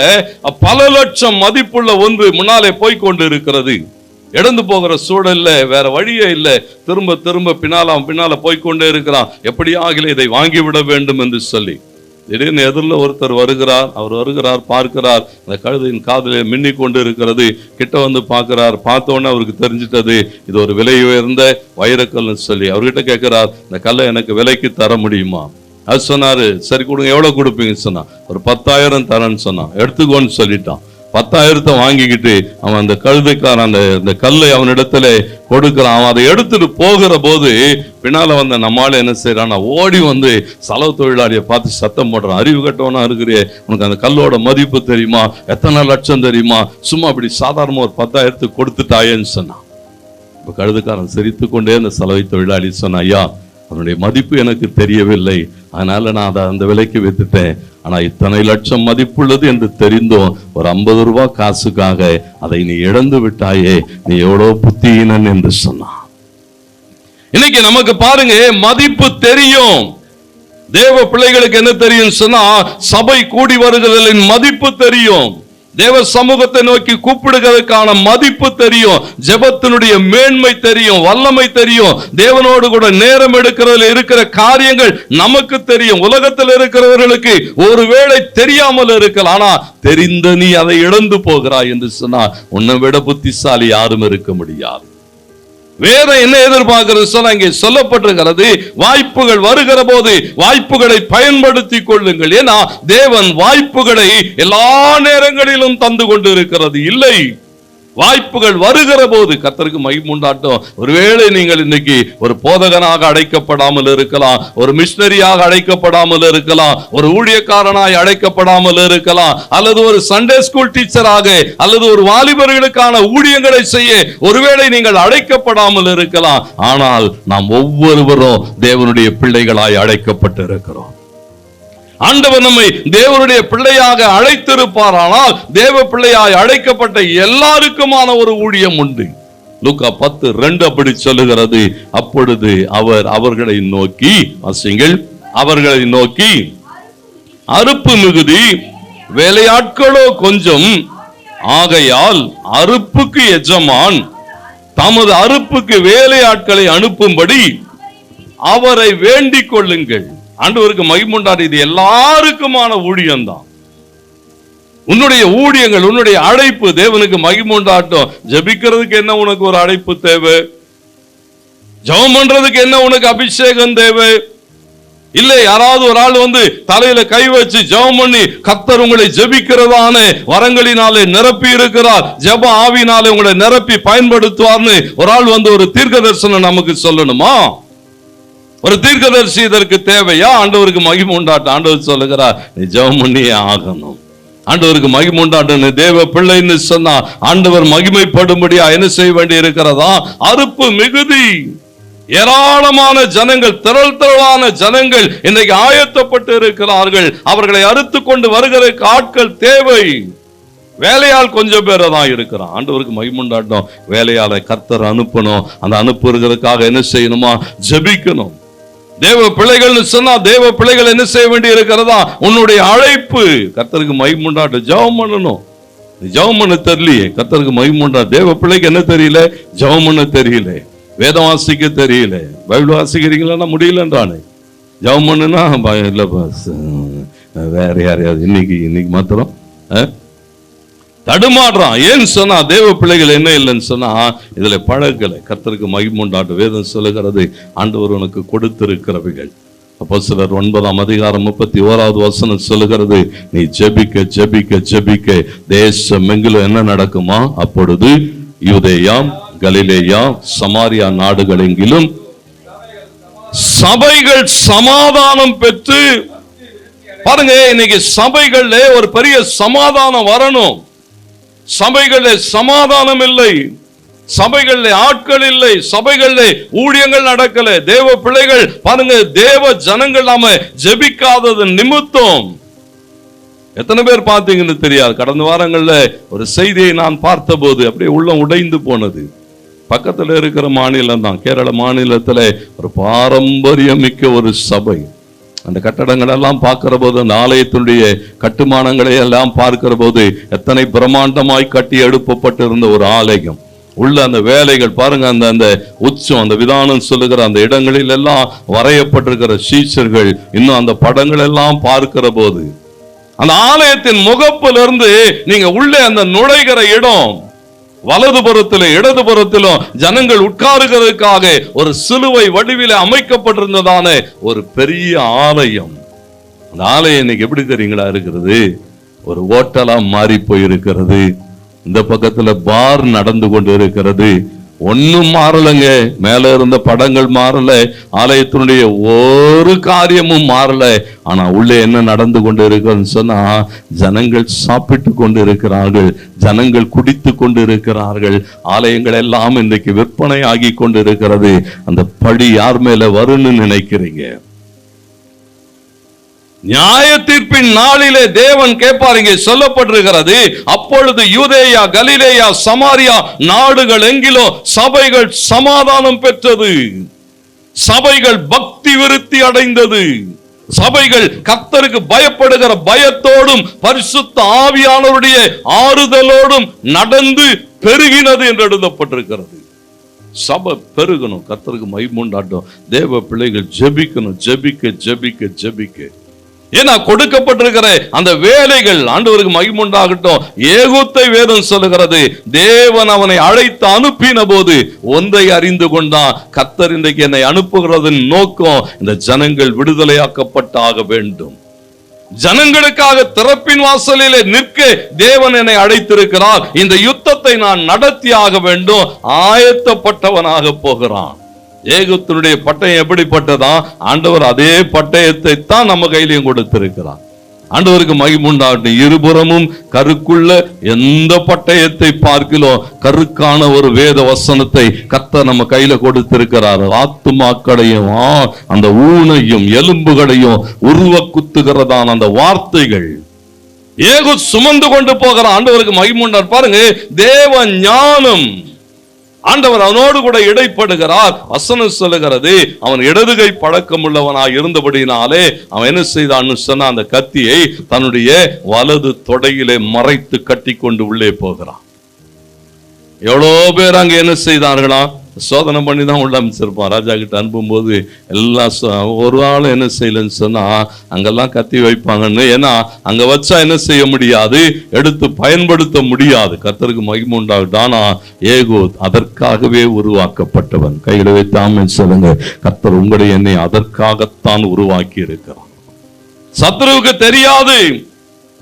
பல லட்சம் மதிப்புள்ள ஒன்று முன்னாலே போய்கொண்டு இருக்கிறது. இடந்து போகிற சூழல்ல வேற வழியே இல்லை. திரும்ப திரும்ப பின்னால போய்கொண்டே இருக்கிறான். எப்படி ஆகல இதை வாங்கிவிட வேண்டும் என்று சொல்லி திடீர்னு எதிரில் ஒருத்தர் வருகிறார். அவர் வருகிறார், பார்க்கிறார், அந்த கழுதையின் காதிலே மின்னி கொண்டு இருக்கிறது. கிட்ட வந்து பார்க்கிறார். பார்த்தோன்னே அவருக்கு தெரிஞ்சிட்டது, இது ஒரு விலை உயர்ந்த வைரக்கல்னு சொல்லி அவர்கிட்ட கேட்கிறார், இந்த கல்லை எனக்கு விலைக்கு தர முடியுமா? அது சொன்னாரு, சரி கொடுங்க, எவ்வளவு கொடுப்பீங்க சொன்னா, ஒரு 10,000 தரேன்னு சொன்னான். எடுத்துக்கோன்னு சொல்லிட்டான். 10,000 வாங்கிக்கிட்டு அவன் அந்த கழுதைக்காரன் அந்த கல்லை அவனிடத்துல கொடுக்கிறான். அவன் அதை எடுத்துட்டு போகிற போது பின்னால வந்த நம்மால என்ன செய்யறான், ஓடி வந்து சலவை தொழிலாளியை பார்த்து சத்தம் போடுறான், அறிவு கட்டவனா இருக்கிறே, உனக்கு அந்த கல்லோட மதிப்பு தெரியுமா, எத்தனை லட்சம் தெரியுமா, சும்மா அப்படி சாதாரணமா ஒரு 10,000 கொடுத்துட்டாயேன்னு சொன்னான். இப்ப கழுதைக்காரன் சிரித்து கொண்டே அந்த சலவை தொழிலாளி சொன்னான், ஐயா, அதனுடைய மதிப்பு எனக்கு தெரியவில்லை, அதனால நான் அதை அந்த விலைக்கு வித்துட்டேன். ஆனா இத்தனை லட்சம் மதிப்புள்ளது என்று தெரிந்தும் ஒரு 50 ரூபாய் காசுக்காக அதை நீ இழந்து விட்டாயே, நீ எவ்வளவு புத்தியீனன் என்று சொன்னான். இன்னைக்கு நமக்கு பாருங்க, மதிப்பு தெரியும். தேவ பிள்ளைகளுக்கு என்ன தெரியும் சொன்னா, சபை கூடி வருகிறதின் மதிப்பு தெரியும். தேவ சமூகத்தை நோக்கி கூப்பிடுவதற்கான மதிப்பு தெரியும். ஜெபத்தினுடைய மேன்மை தெரியும், வல்லமை தெரியும். தேவனோடு கூட நேரம் எடுக்கிறதுல இருக்கிற காரியங்கள் நமக்கு தெரியும். உலகத்தில் இருக்கிறவர்களுக்கு ஒருவேளை தெரியாமல் இருக்கலாம். ஆனா தெரிந்த நீ அதை இழந்து போகிறாய் என்று சொன்னா, உன்னை விட புத்திசாலி யாரும் இருக்க முடியாது. வேற என்ன எதிர்பார்க்கிறது சொன்னா, இங்கே சொல்லப்பட்டிருக்கிறது, வாய்ப்புகள் வருகிற போது வாய்ப்புகளை பயன்படுத்தி கொள்ளுங்கள். ஏன்னா தேவன் வாய்ப்புகளை எல்லா நேரங்களிலும் தந்து கொண்டு இருக்கிறது இல்லை. வாய்ப்புகள் வருகிற போது கர்த்தருக்கு மகிமை உண்டாட்டும். ஒருவேளை நீங்கள் இன்னைக்கு ஒரு போதகனாக அழைக்கப்படாமல் இருக்கலாம், ஒரு மிஷனரியாக அழைக்கப்படாமல் இருக்கலாம், ஒரு ஊழியக்காரனாய் அழைக்கப்படாமல் இருக்கலாம், அல்லது ஒரு சண்டே ஸ்கூல் டீச்சராக அல்லது ஒரு வாலிபர்களுக்கான ஊழியங்களை செய்ய ஒருவேளை நீங்கள் அழைக்கப்படாமல் இருக்கலாம். ஆனால் நாம் ஒவ்வொருவரும் தேவனுடைய பிள்ளைகளாய் அழைக்கப்பட்டு இருக்கிறோம். ஆண்டவர் நம்மை தேவனுடைய பிள்ளையாக அழைத்திருப்பாரானால் தேவ பிள்ளையாய் அழைக்கப்பட்ட எல்லாருக்குமான ஒரு ஊழியம் உண்டு. லூக்கா 10:2 அப்படி சொல்லுகிறது. அப்பொழுது அவர் அவர்களை நோக்கி, வாசிங்கள், அவர்களை நோக்கி, அறுப்பு மிகுதி, வேலையாட்களோ கொஞ்சம், ஆகையால் அறுப்புக்கு எஜமான் தமது அறுப்புக்கு வேலையாட்களை அனுப்பும்படி அவரை வேண்டிக் கொள்ளுங்கள். ஆண்டவருக்கு மகிமை உண்டாது. இது எல்லாருக்குமான ஊழியம் தான். உன்னுடைய ஊழியங்கள், உன்னுடைய அழைப்பு தேவனுக்கு மகிமை உண்டாட்டும். ஜெபிக்கிறதுக்கு என்ன உனக்கு ஒரு அழைப்பு தேவை? ஜெபம் பண்றதுக்கு என்ன உனக்கு அபிஷேகம் தேவை? இல்லை யாராவது ஒரு ஆள் வந்து தலையில கை வச்சு ஜெபம் பண்ணி கர்த்தர் உங்களை ஜெபிக்கிறதான வரங்களினாலே நிரப்பி இருக்கிறார், ஜெப ஆவினாலே உங்களை நிரப்பி பயன்படுத்துவார்னு ஒரு ஆள் வந்து ஒரு தீர்க்க தரிசனம் நமக்கு சொல்லணுமா? ஒரு தீர்க்கதரிசி இதற்கு தேவையா? ஆண்டவருக்கு மகிமை உண்டாட்டும். ஆண்டவர் சொல்லுகிறார், நீ ஜெபம் பண்ணியே ஆகணும். ஆண்டவருக்கு மகிமை உண்டாட்டும். தேவ பிள்ளைன்னு சொன்னா ஆண்டவர் மகிமைப்படும்படியா என்ன செய்ய வேண்டி இருக்கிறதா? அறுப்பு மிகுதி, ஏராளமான ஜனங்கள், திரளான ஜனங்கள் இன்னைக்கு ஆயத்தப்பட்டு இருக்கிறார்கள். அவர்களை அறுத்து கொண்டு வருகிற ஆட்கள் தேவை. வேலையால் கொஞ்சம் பேரை தான் இருக்கிறான். ஆண்டவருக்கு மகிமை உண்டாட்டும். வேலையாளை கர்த்தர் அனுப்பணும். அந்த அனுப்புறதுக்காக என்ன செய்யணுமா? ஜெபிக்கணும். தேவ பிள்ளைகள் சொன்னா தேவ பிள்ளைகள் என்ன செய்ய வேண்டி இருக்கிறதா? உன்னுடைய அழைப்பு. கர்த்தருக்கு மகிமை உண்டாட்டும். ஜெபம் பண்ணணும். ஜெபம் பண்ண தெரியலையே, கர்த்தருக்கு மகிமை உண்டாட்டும். தேவ பிள்ளைக்கு என்ன தெரியல? ஜெபம் பண்ண தெரியல, வேதம் வாசிக்க தெரியல. பைபிள் வாசிக்கிறீங்களா? முடியலன்றானே. ஜெபம் பண்ணுனா இல்ல பாஸ், வேற யாரையாவது இன்னைக்கு மாத்திரம் தடுமாடுறான். ஏன்னு சொன்னா தேவ பிள்ளைகள் என்ன இல்லைன்னு சொன்னா இதுல பழகலை. கர்த்தருக்கு மகிமை உண்டாட்டும். வேதம் சொல்லுகிறது, ஆண்டவர் உனக்கு கொடுத்திருக்கிறவைகள். அப்போஸ்தலர் 9:31 சொல்லுகிறது, நீ ஜெபிக்க ஜெபிக்க ஜெபிக்க தேசம் எங்கிலும் என்ன நடக்குமா? அப்பொழுது யூதேயா, கலிலேயா, சமாரியா நாடுகள் எங்கிலும் சபைகள் சமாதானம் பெற்று. பாருங்க, இன்னைக்கு சபைகள்ல ஒரு பெரிய சமாதானம் வரணும். சபைகளிலே சமாதானம் இல்லை, சபைகளிலே ஆட்கள் இல்லை, சபைகளிலே ஊழியங்கள் நடக்கல. தேவ பிள்ளைகள் பாருங்க, தேவ ஜனங்கள் நாம ஜெபிக்காதது நிமித்தம் எத்தனை பேர் பார்த்தீங்கன்னு தெரியாது. கடந்த வாரங்கள்ல ஒரு செய்தியை நான் பார்த்த போது அப்படியே உள்ளம் உடைந்து போனது. பக்கத்துல இருக்கிற மாநிலம் தான், கேரள மாநிலத்துல ஒரு பாரம்பரியமிக்க ஒரு சபை. அந்த கட்டடங்கள் எல்லாம் பார்க்கிற போது, அந்த ஆலயத்தினுடைய கட்டுமானங்களை எல்லாம் பார்க்கிற போது எத்தனை பிரம்மாண்டமாய் கட்டி எழுப்பப்பட்டிருந்த ஒரு ஆலயம். உள்ள அந்த வேலைகள் பாருங்க, அந்த உச்சம், அந்த விதானம் சொல்லுகிற அந்த இடங்களில் எல்லாம் வரையப்பட்டிருக்கிற சீஷர்கள், இன்னும் அந்த படங்கள் எல்லாம் பார்க்கிற போது அந்த ஆலயத்தின் முகப்பிலிருந்து நீங்க உள்ளே அந்த நுழைகிற இடம், வலதுபுறத்திலும் இடதுபுறத்திலும் ஜனங்கள் உட்காருகிறதுக்காக ஒரு சிலுவை வடிவில அமைக்கப்பட்டிருந்ததான ஒரு பெரிய ஆலயம். அந்த ஆலயம் இன்னைக்கு எப்படி தெரியுங்களா இருக்கிறது? ஒரு ஓட்டலா மாறி போயிருக்கிறது. இந்த பக்கத்துல பார் நடந்து கொண்டு இருக்கிறது. ஒன்னும் மாறலங்க. மேல இருந்த படங்கள் மாறல, ஆலயத்தினுடைய ஒரு காரியமும் மாறல. ஆனா உள்ளே என்ன நடந்து கொண்டு இருக்குன்னு சொன்னா, ஜனங்கள் சாப்பிட்டு கொண்டு இருக்கிறார்கள், ஜனங்கள் குடித்து கொண்டு இருக்கிறார்கள். ஆலயங்கள் எல்லாம் இன்றைக்கு விற்பனை ஆகி கொண்டு இருக்கிறது. அந்த பழி யார் மேல வரும்னு நினைக்கிறீங்க? நியாய தீர்ப்பின் நாளிலே தேவன் கேட்பார். இங்கே சொல்லப்பட்டிருக்கிறது, அப்பொழுது யூதேயா, கலிலேயா, சமாரியா நாடுகள் எங்கிலும் சபைகள் சமாதானம் பெற்றது, சபைகள் பக்தி விருத்தி அடைந்தது, சபைகள் கர்த்தருக்கு பயப்படுகிற பயத்தோடும் பரிசுத்த ஆவியானவருடைய ஆறுதலோடும் நடந்து பெருகினது என்று எழுதப்பட்டிருக்கிறது. சபை பெருகணும், கர்த்தருக்கு மகிமை உண்டாட்டும். தேவ பிள்ளைகள் ஜெபிக்கணும், ஜெபிக்க ஜெபிக்க ஜெபிக்க. ஏன்னா கொடுக்கப்பட்டிருக்கிற அந்த வேலைகள் ஆண்டவருக்கு மகிமை உண்டாகட்டும். ஏகூத்தை வேதம் சொல்லுகிறது, தேவன் அவனை அழைத்து அனுப்பின போது ஒன்றை அறிந்து கொண்டான், கர்த்தர் இன்றைக்கு என்னை அனுப்புகிறதன் நோக்கம் இந்த ஜனங்கள் விடுதலையாக்கப்பட்டாக வேண்டும். ஜனங்களுக்காக திறப்பின் வாசலிலே நிற்க தேவன் என்னை அழைத்திருக்கிறார். இந்த யுத்தத்தை நான் நடத்தி ஆக வேண்டும். ஆயத்தப்பட்டவனாக போகிறான். ஏகத்தினுடைய பட்டயம் எப்படிப்பட்டதா? ஆண்டவர் அதே பட்டயத்தை தான் நம்ம கையிலையும் கொடுத்திருக்கிறார். ஆண்டவருக்கு மகிமை உண்டாகட்டும். இருபுறமும் கருக்குள்ள எந்த பட்டயத்தை பார்க்கிறோம், கருக்கான ஒரு வேத வசனத்தை கர்த்தர் நம்ம கையில கொடுத்திருக்கிறார். ஆத்துமாக்களையும் அந்த ஊனையும் எலும்புகளையும் உருவ குத்துகிறதான அந்த வார்த்தைகள் ஏகூத் சுமந்து கொண்டு போகிற ஆண்டவருக்கு மகிமை உண்டார். பாருங்க, தேவ ஞானம். ஆண்டவர் அவனோடு கூட இடைப்படுகிறார். வசனம் சொல்லுகிறது, அவன் இடதுகை பழக்கம் உள்ளவனாய் இருந்தபடினாலே அவன் என்ன செய்தான்னு சொன்னா, அந்த கத்தியை தன்னுடைய வலது தொடையிலே மறைத்து கட்டி கொண்டு உள்ளே போகிறான். எவ்வளோ பேர் அங்க என்ன செய்தார்களா? சோதனை பண்ணி தான் உள்ள அமைச்சிருப்பான். ராஜா கிட்ட அனுப்பும்போது எல்லாம் ஒரு ஆள் என்ன செய்யலன்னு சொன்னா அங்கெல்லாம் கத்தி வைப்பாங்கன்னு. ஏன்னா அங்க வச்சா என்ன செய்ய முடியாது, எடுத்து பயன்படுத்த முடியாது. கர்த்தருக்கு மகிமை உண்டாகட்டும். ஆனா ஏகூத் அதற்காகவே உருவாக்கப்பட்டவன். கையில வைத்து ஆமென் சொல்லுங்க. கர்த்தர் உங்களை என்னை அதற்காகத்தான் உருவாக்கி இருக்கிறார். சத்ருவுக்கு தெரியாது,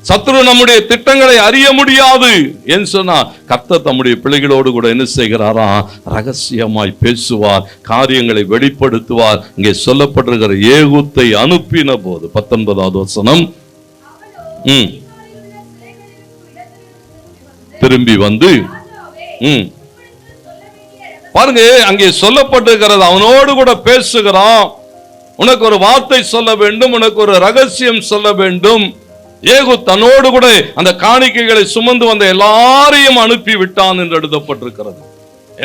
சத்ரு நம்முடைய திட்டங்களை அறிய முடியாது என்று சொன்னா, கர்த்தர் தம்முடைய பிள்ளைகளோடு கூட என்ன செய்கிறாரா? ரகசியமாய் பேசுவார், காரியங்களை வெளிப்படுத்துவார். இங்கே சொல்லப்பட்டிருக்கிற ஏகூத்தை அனுப்பின போது 19வது வசனம், திரும்பி வந்து பாருங்க, அங்கே சொல்லப்பட்டிருக்கிறது, அவனோடு கூட பேசுகிறான். உனக்கு ஒரு வார்த்தை சொல்ல வேண்டும், உனக்கு ஒரு ரகசியம் சொல்ல வேண்டும். ஏகூத் தன்னோடு கூட அந்த காணிக்கைகளை சுமந்து வந்த எல்லாரையும் அனுப்பி விட்டான் என்று எழுதப்பட்டிருக்கிறது.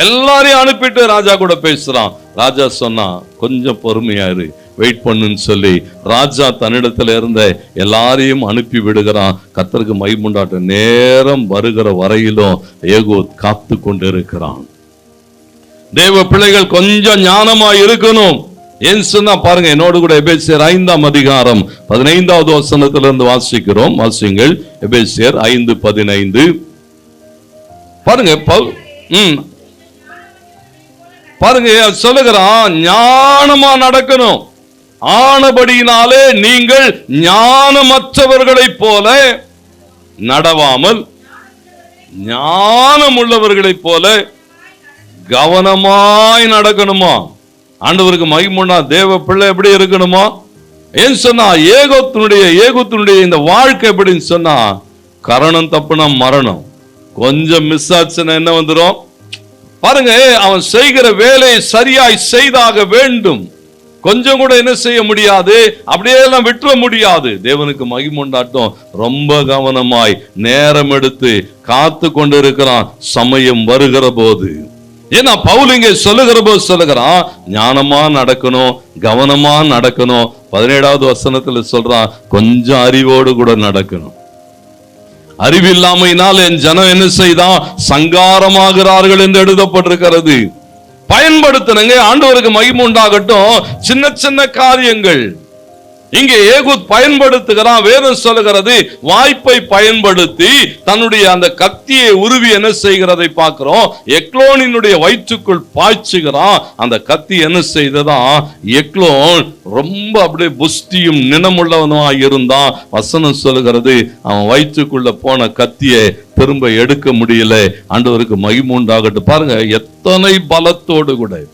எல்லாரையும் அனுப்பிட்டு ராஜா கூட பேசுறான். ராஜா சொன்னா, கொஞ்சம் பொறுமையாரு, வெயிட் பண்ணுன்னு சொல்லி ராஜா தன்னிடத்துல இருந்த எல்லாரையும் அனுப்பி விடுகிறான். கர்த்தருக்கு மகிமை உண்டாகட்டும். நேரம் வருகிற வரையிலும் ஏகூத் காத்து கொண்டிருக்கிறான். தேவ பிள்ளைகள் கொஞ்சம் ஞானமா இருக்கணும். ஏன் சொன்னா பாருங்க, என்னோடு கூட எபேசியர் 5ஆம் அதிகாரம் 15வது வசனத்திலிருந்து வாசிக்கிறோம். வாசிங்கள். எபேசியர் 5:15. பாருங்க, பாருங்க சொல்லுகிறான், ஞானமா நடக்கணும். ஆனபடியினாலே நீங்கள் ஞானமற்றவர்களைப் போல நடவாமல் ஞானம் உள்ளவர்களைப் போல கவனமாய் நடக்கணுமா? ஆண்டவருக்கு மகிமை. தேவ பிள்ளை எப்படி இருக்கணுமா? ஏன் சொன்னா, ஏகூத்தினுடைய இந்த வாழ்க்கை எப்படின்னு சொன்னா, கரணம் தப்புனா மரணம். கொஞ்சம் மிஸ் ஆச்சுன்னா என்ன வந்துடும் பாருங்க. அவன் செய்கிற வேலையை சரியாய் செய்தாக வேண்டும். கொஞ்சம் கூட என்ன செய்ய முடியாது, அப்படியே எல்லாம் விட்டுற முடியாது. தேவனுக்கு மகிமை உண்டாட்டும். ரொம்ப கவனமாய் நேரம் எடுத்து காத்து கொண்டு இருக்கிறான் சமயம் வருகிற போது. ஏன்னா பவுல் இங்கே சொல்லுகிற போது சொல்லுகிறான், ஞானமா நடக்கணும், கவனமா நடக்கணும். 17வது வசனத்துல சொல்றான், கொஞ்சம் அறிவோடு கூட நடக்கணும். அறிவில்லாமையினால் என் ஜனம் என்ன செய்தான், சங்காரமாகிறார்கள் என்று எழுதப்பட்டிருக்கிறது. பயன்படுத்தினங்க. ஆண்டவருக்கு மகிமை உண்டாகட்டும். சின்ன சின்ன காரியங்கள் இங்கே ஏகூத் பயன்படுத்துகிறான். வேதம் சொல்லுகிறது, வாய்ப்பை பயன்படுத்தி தன்னுடைய அந்த கத்தியை உருவி என்ன செய்கிறதை பார்க்கிறோம். எக்லோனினுடைய வயிற்றுக்குள் பாய்ச்சுகிறான். அந்த கத்தி என்ன செய்ததா, எக்லோன் ரொம்ப அப்படியே புஷ்டியும் நினமுள்ளவனுமா இருந்தான். வசனம் சொல்லுகிறது, அவன் வயிற்றுக்குள்ள போன கத்தியை திரும்ப எடுக்க முடியல. ஆண்டவருக்கு மகிமை உண்டாகட்டும். பாருங்க, எத்தனை பலத்தோடு கூட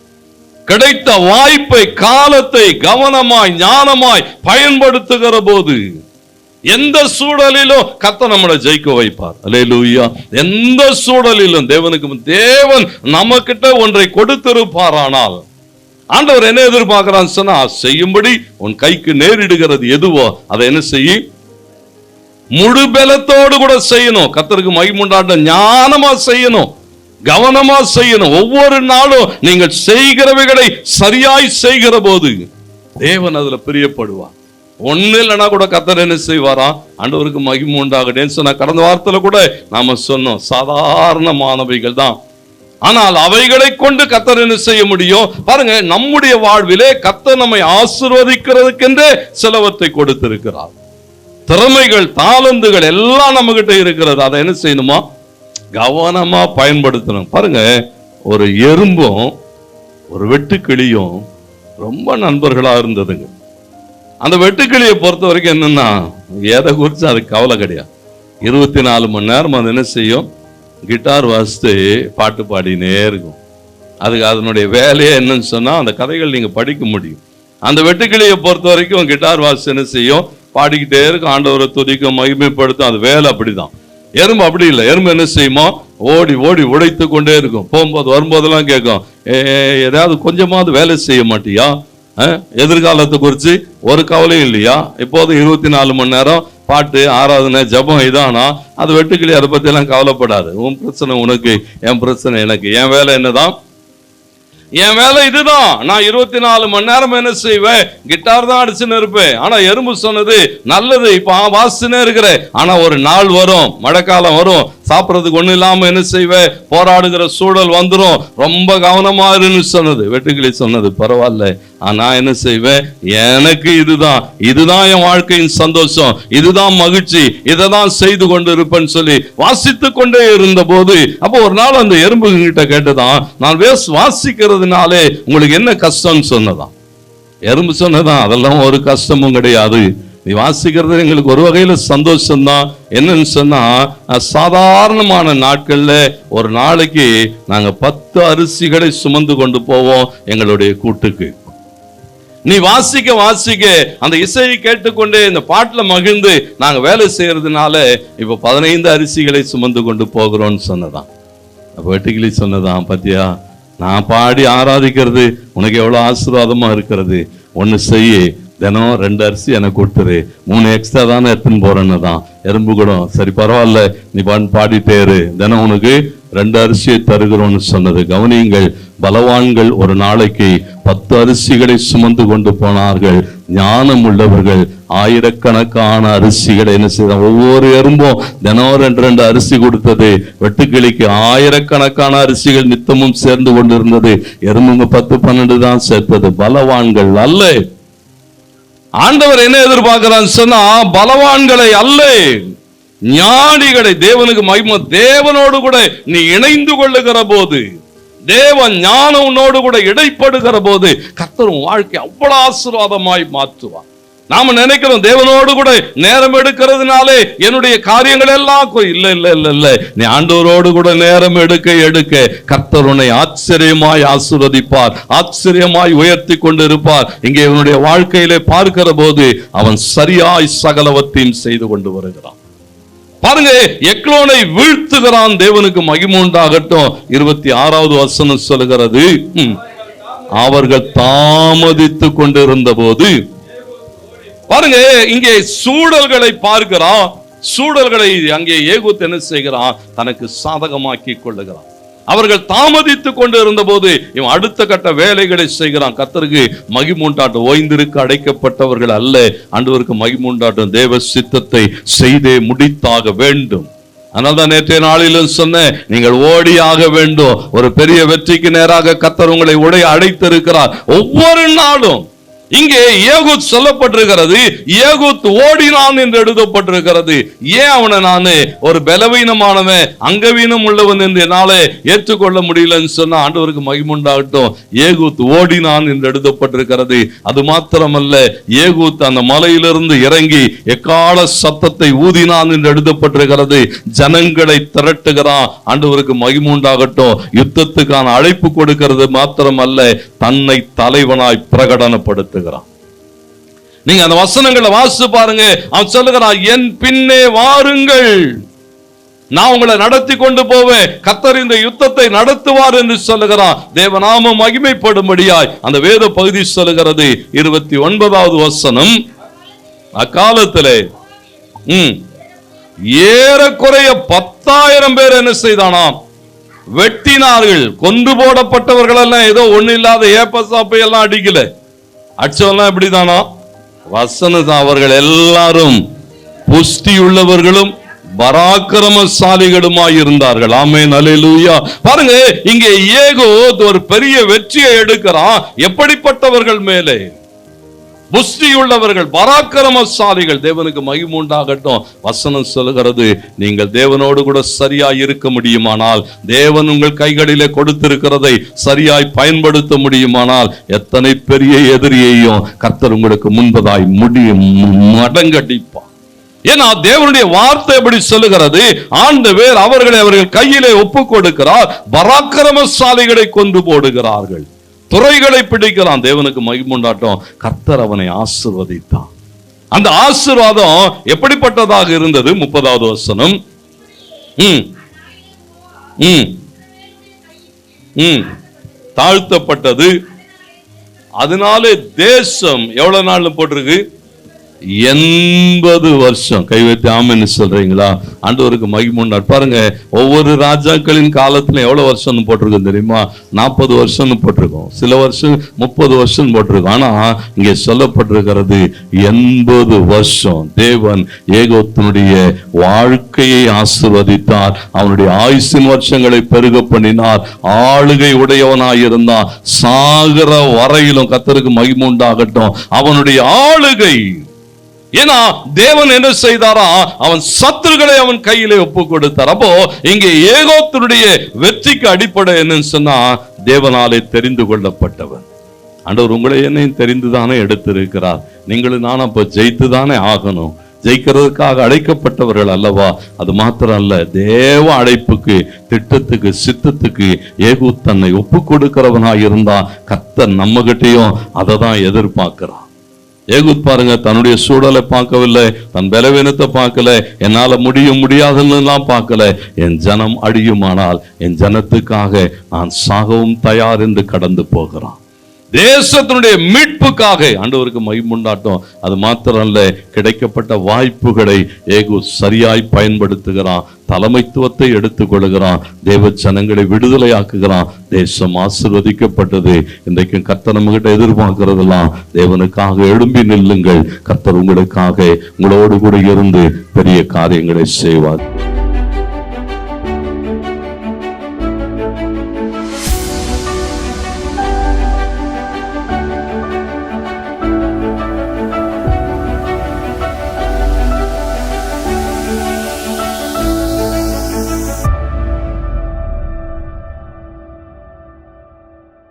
கிடைத்த வாய்ப்பை, காலத்தை கவனமாய் ஞானமாய் பயன்படுத்துகிற போது எந்த சூழலிலும் கர்த்தர் நம்மளை ஜெயிக்க வைப்பார். அல்லேலூயா. எந்த சூழலிலும் தேவன் நமக்கிட்ட ஒன்றை கொடுத்திருப்பாரானால், ஆண்டவர் என்ன எதிர்பார்க்கிறான்னு சொன்னா, செய்யும்படி உன் கைக்கு நேரிடுகிறது எதுவோ அதை என்ன செய்ய, முழு பலத்தோடு கூட செய்யணும். கர்த்தருக்கு மகிமை உண்டாகட்டும். ஞானமா செய்யணும், கவனமா செய்யணும். ஒவ்வொரு நாளும் நீங்கள் செய்கிறவைகளை சரியாய் செய்கிற போது தேவன் அதுல பிரியப்படுவார். ஒண்ணு இல்லைன்னா கூட கர்த்தர் என்ன செய்வாரா, ஆண்டவருக்கு மகிமை உண்டாகட்டும் சொன்னா. கடந்த வாரத்துல கூட நாம சொன்னோம், சாதாரணமானவைகள் தான், ஆனால் அவைகளை கொண்டு கர்த்தர் என்ன செய்ய முடியும். பாருங்க, நம்முடைய வாழ்விலே கர்த்தர் நம்மை ஆசீர்வதிக்கிறதுக்கென்றே சிலவற்றை கொடுத்திருக்கிறார். திறமைகள், தாளந்துகள் எல்லாம் நம்ம கிட்ட இருக்கிறது. அதை என்ன செய்யணுமா, கவனமா பயன்படுத்தணும். பாருங்க, ஒரு எறும்பும் ஒரு வெட்டுக்கிளியும் ரொம்ப நண்பர்களா இருந்ததுங்க. அந்த வெட்டுக்கிளியை பொறுத்த வரைக்கும் என்னன்னா, எதை குறித்து அது கவலை கிடையாது. 24 மணி நேரம் அது என்ன செய்யும்? கிட்டார் வாசித்து பாட்டு பாடினே இருக்கும். அதுக்கு அதனுடைய வேலையே என்னன்னு சொன்னா, அந்த கதைகள் நீங்க படிக்க முடியும். அந்த வெட்டுக்கிளியை பொறுத்த வரைக்கும் கிட்டார் வாசித்து என்ன செய்யும்? பாடிக்கிட்டே இருக்கும், ஆண்டவரை துதிக்கும், மகிமைப்படுத்தும். அது வேலை அப்படிதான். எறும்பு அப்படி இல்லை. எறும்பு என்ன செய்யுமோ? ஓடி ஓடி உடைத்து கொண்டே இருக்கும். போகும்போது வரும்போதெல்லாம் கேட்கும், ஏதாவது கொஞ்சமாவது வேலை செய்ய மாட்டியா? எதிர்காலத்தை குறித்து ஒரு கவலையும் இல்லையா? இப்போது 24 மணி நேரம் பாட்டு, ஆராதனை, ஜபம் இதானா? அது வெட்டுக்கிளி அதை பத்தி எல்லாம் கவலைப்படாது. உன் பிரச்சனை உனக்கு, என் பிரச்சனை எனக்கு. என் வேலை என்னதான்? என் வேலை இதுதான். நான் 24 மணி நேரம் என்ன செய்வேன்? கிட்டார் தான் அடிச்சுன்னு இருப்பேன். ஆனா எறும்பு சொன்னது நல்லது, இப்ப வாசிச்சுன்னே இருக்கிறேன். ஆனா ஒரு நாள் வரும், மழைக்காலம் வரும், சாப்பிட்றதுக்கு ஒண்ணு இல்லாம என்ன செய்வேன்? போராடுகிற சூழல் வந்துடும். ரொம்ப கவனமா இருன்னு சொன்னது. வெட்டுக்கிளி சொன்னது பரவாயில்ல, நான் என்ன செய்வேன்? எனக்கு இதுதான் என் வாழ்க்கையின் சந்தோஷம், இதுதான் மகிழ்ச்சி, இதை தான் செய்து கொண்டு இருப்பேன்னு சொல்லி வாசித்து கொண்டே இருந்த போது, அப்போ ஒரு நாள் அந்த எறும்பு கிட்ட கேட்டதான், நான் வாசிக்கிறதுனாலே உங்களுக்கு என்ன கஷ்டம்னு சொன்னதான். எறும்பு சொன்னதான், அதெல்லாம் ஒரு கஷ்டமும் கிடையாது, நீ வாசிக்கிறது எங்களுக்கு ஒரு வகையில சந்தோஷம்தான். என்னன்னு சொன்னா, சாதாரணமான நாட்கள்ல ஒரு நாளைக்கு நாங்க 10 அரிசிகளை சுமந்து கொண்டு போவோம் எங்களுடைய கூட்டுக்கு. நீ வாசிக்க வாசிக்க அந்த இசையை கேட்டுக்கொண்டே இந்த பாட்டுல மகிழ்ந்து நாங்க வேலை செய்யறதுனால இப்ப 15 அரிசிகளை சுமந்து கொண்டு போகிறோம்னு சொன்னதான். அப்ப வெட்டுக்கிளி சொன்னதான், பத்தியா, நான் பாடி ஆராதிக்கிறது உனக்கு எவ்வளவு ஆசீர்வாதமா இருக்கிறது. ஒன்னு செய்ய, தினம் 2 அரிசி எனக்கு கொடுத்துரு, 3 எக்ஸ்ட்ரா தானே எடுத்துன்னு போறேன்னு தான். எறும்பு கூட சரி பரவாயில்ல, நீ பாடிட்டே இரு, தினம் உனக்கு 2 அரிசியை தருகிறோம்னு சொன்னது. கவனியுங்கள், பலவான்கள் ஒரு நாளைக்கு 10 அரிசிகளை சுமந்து கொண்டு போனார்கள். ஞானம் உள்ளவர்கள் ஆயிரக்கணக்கான அரிசிகளை என்ன செய்தாங்க? ஒவ்வொரு எறும்பும் தினம் 2 அரிசி கொடுத்தது. வெட்டுக்கிளிக்கு ஆயிரக்கணக்கான அரிசிகள் நித்தமும் சேர்ந்து கொண்டிருந்தது. எறும்புங்க 10-12 தான் சேர்த்தது. பலவான்கள் அல்ல. ஆண்டவர் என்ன எதிர்பார்க்கிறான்னு சொன்னா, பலவான்களை அல்ல, ஞானிகளை. தேவனுக்கு மகிமை. தேவனோடு கூட நீ இணைந்து கொள்ளுகிற போது, தேவன் ஞானம் உன்னோடு கூட இடைப்படுகிற போது, கர்த்தர் வாழ்க்கை அவ்வளவு ஆசீர்வாதமாய் மாற்றுவார். நாம நினைக்கிறோம் தேவனோடு கூட நேரம் எடுக்கிறதுனாலே என்னுடைய காரியங்கள் எல்லாம் இல்ல இல்ல இல்ல இல்ல. நீ ஆண்டவரோடு கூட நேரம் எடுக்க கர்த்தர் உன்னை ஆச்சரியமாய் ஆசீர்வதிப்பார், ஆச்சரியமாய் உயர்த்தி கொண்டு இருப்பார். இங்கே இவனுடைய வாழ்க்கையிலே பார்க்கிற போது அவன் சரியாய் சகலவற்றையும் செய்து கொண்டு வருகிறான். பாருங்க, எக்லோனை வீழ்த்துகிறான். தேவனுக்கு மகிமை உண்டாகட்டும். 26வது வசனம் சொல்லுகிறது, அவர்கள் தாமதித்து கொண்டிருந்த போது, பாருங்க இங்கே சூழல்களை பார்க்கிறான். சூழல்களை அங்கே ஏகூத் என்ன செய்கிறான்? தனக்கு சாதகமாக்கி கொள்ளுகிறான். அவர்கள் தாமதித்து கொண்டு இருந்த போது இவன் அடுத்த கட்ட வேலைகளை செய்கிறான். கர்த்தருக்கு மகிமை உண்டாட்டும். ஓய்ந்திருக்க அடைக்கப்பட்டவர்கள் அல்ல, ஆண்டவருக்கு மகிமை உண்டாட்டும். தேவ சித்தத்தை செய்தே முடித்தாக வேண்டும். அதனால்தான் நேற்றைய நாளிலும் சொன்னேன், நீங்கள் ஓடியாக வேண்டும். ஒரு பெரிய வெற்றிக்கு நேராக கர்த்தர் உங்களை அழைத்திருக்கிறார். ஒவ்வொரு நாளும் இங்கே ஏகூத் சொல்லப்பட்டிருக்கிறது, ஏகூத் ஓடினான் என்று எழுதப்பட்டிருக்கிறது. ஏன் அவனை நானு ஒரு பலவீனமானவன், அங்கவீனம் உள்ளவன் என்று என்னாலே ஏற்றுக்கொள்ள முடியலன்னு சொன்னா, ஆண்டவருக்கு மகிமை உண்டாகட்டும். ஏகூத் ஓடினான் என்று எழுதப்பட்டிருக்கிறது. அது மாத்திரமல்ல, ஏகூத் அந்த மலையிலிருந்து இறங்கி எக்கால சத்தத்தை ஊதினான் என்று எழுதப்பட்டிருக்கிறது. ஜனங்களை திரட்டுகிறான். ஆண்டவருக்கு மகிமை உண்டாகட்டும். யுத்தத்துக்கான அழைப்பு கொடுக்கிறது மாத்திரமல்ல, தன்னை தலைவனாய் பிரகடனப்படுத்த. நீங்க அந்த வசனங்களை வாசித்து பாருங்க. அவன் சொல்லுகிறான், என் பின்னே வாருங்கள், நான் உங்களை நடத்தி கொண்டு போவேன், கர்த்தர் இந்த யுத்தத்தை நடத்துவார் என்று சொல்லுகிறான். தேவநாமம் மகிமைப்படும்படியாய் அந்த வேத பகுதி சொல்லுகிறது. 29வது வசனம், அக்காலத்திலே ஏறக்குறைய 10,000 பேர் என்ன செய்தானாம்? வெட்டினார்கள். கொண்டு போடப்பட்டவர்கள் எல்லாம் ஏதோ ஒண்ணு இல்லாத ஏப்பசாப்பை எல்லாம் அடிக்கல. அச்சவெல்லாம் எப்படிதானா? வசனம், அவர்கள் எல்லாரும் புஷ்டியுள்ளவர்களும் பராக்கிரமசாலிகளுமாய் இருந்தார்கள். ஆமென், அல்லேலூயா. பாருங்க, இங்கே ஏகூத் ஒரு பெரிய வெற்றியை எடுக்கிறான். எப்படிப்பட்டவர்கள் மேலே? புஷ்டியுள்ளவர்கள், பராக்கிரமசாலிகள். தேவனுக்கு மகிமை உண்டாகட்டும். வசனம் சொல்லுகிறது, நீங்கள் தேவனோடு கூட சரியாய் இருக்க முடியுமானால், தேவன் உங்கள் கைகளிலே கொடுத்திருக்கிறதை சரியாய் பயன்படுத்த முடியுமானால், எத்தனை பெரிய எதிரியையும் கர்த்தர் உங்களுக்கு முன்பதாய் மடங்கடிப்பார். ஏன்னா தேவனுடைய வார்த்தை எப்படி சொல்லுகிறது, ஆண்டவர் அவர்கள் கையிலே ஒப்பு கொடுக்கிறார், பராக்கிரமசாலிகளை கொண்டு போடுகிறார்கள், துறைகளை பிடிக்கிறான். தேவனுக்கு மகிமை உண்டாகட்டும். கர்த்தர் அவனை ஆசீர்வதித்தான். அந்த ஆசீர்வாதம் எப்படிப்பட்டதாக இருந்தது? 30வது வசனம். தாழ்த்தப்பட்டது. அதனாலே தேசம் எவ்வளவு நாள் போட்டிருக்கு? 80 வருஷம். கை வைத்து ஆமென்னு சொல்றீங்களா? ஆண்டவருக்கு மகிமை உண்டாகட்டும். பாருங்க, ஒவ்வொரு ராஜாக்களின் காலத்துல எவ்வளவு வருஷம் போட்டிருக்கும் தெரியுமா? 40 வருஷம் போட்டிருக்கோம், சில வருஷம் 30 வருஷம் போட்டிருக்கோம். ஆனா இங்கே சொல்லப்பட்டிருக்கிறது 80 வருஷம். தேவன் ஏகோத்தினுடைய வாழ்க்கையை ஆசீர்வதித்தார். அவனுடைய ஆயுசின் வருஷங்களை பெருக பண்ணினார். ஆளுகை உடையவனாயிருந்தான். சாகர வரையிலும் கர்த்தருக்கு மகிமை உண்டாகட்டும். அவனுடைய ஆளுகை, ஏன்னா தேவன் என்ன செய்தாரா? அவன் சத்துருக்களை அவன் கையிலே ஒப்பு கொடுத்தார். அப்போ இங்கே ஏகோத்தினுடைய வெற்றிக்கு அடிப்படை என்னன்னு சொன்னா, தேவனாலே தெரிந்து கொள்ளப்பட்டவன். ஆண்டவர் உங்களை என்னையும் தெரிந்துதானே எடுத்திருக்கிறார். நீங்களும் நானும் அப்ப ஜெயித்துதானே ஆகணும். ஜெயிக்கிறதுக்காக அழைக்கப்பட்டவர்கள் அல்லவா? அது மாத்திரம் அல்ல, தேவ அழைப்புக்கு, திட்டத்துக்கு, சித்தத்துக்கு ஏகூத் தன்னை ஒப்பு கொடுக்கிறவனாய் இருந்தா கர்த்தர் நம்ம கிட்டையும் அதை தான் எதிர்பார்க்கிறான். ஏகூத் பாருங்க, தன்னுடைய சூழலை பார்க்கவில்லை, தன் பலவீனத்தை பார்க்கல, என்னால முடியாதுன்னு பார்க்கல. என் ஜனம் அழியுமானால் என் ஜனத்துக்காக நான் சாகவும் தயார் என்று கடந்து போகிறான். தேசத்தினுடைய மீட்புக்காக ஆண்டவருக்கு மகிமை உண்டாகட்டும். அது மாத்திரம் அல்ல, கிடைக்கப்பட்ட வாய்ப்புகளை ஏகூத் சரியாய் பயன்படுத்துகிறான். தலைமைத்துவத்தை எடுத்துக் கொள்கிறான். தேவ ஜனங்களை விடுதலையாக்குகிறான். தேசம் ஆசீர்வதிக்கப்பட்டது. இன்றைக்கும் கர்த்தர் நம்ம கிட்ட எதிர்பார்க்கிறதெல்லாம், தேவனுக்காக எழும்பி நில்லுங்கள், கர்த்தர் உங்களுக்காக உங்களோடு கூட இருந்து பெரிய காரியங்களை செய்வார்.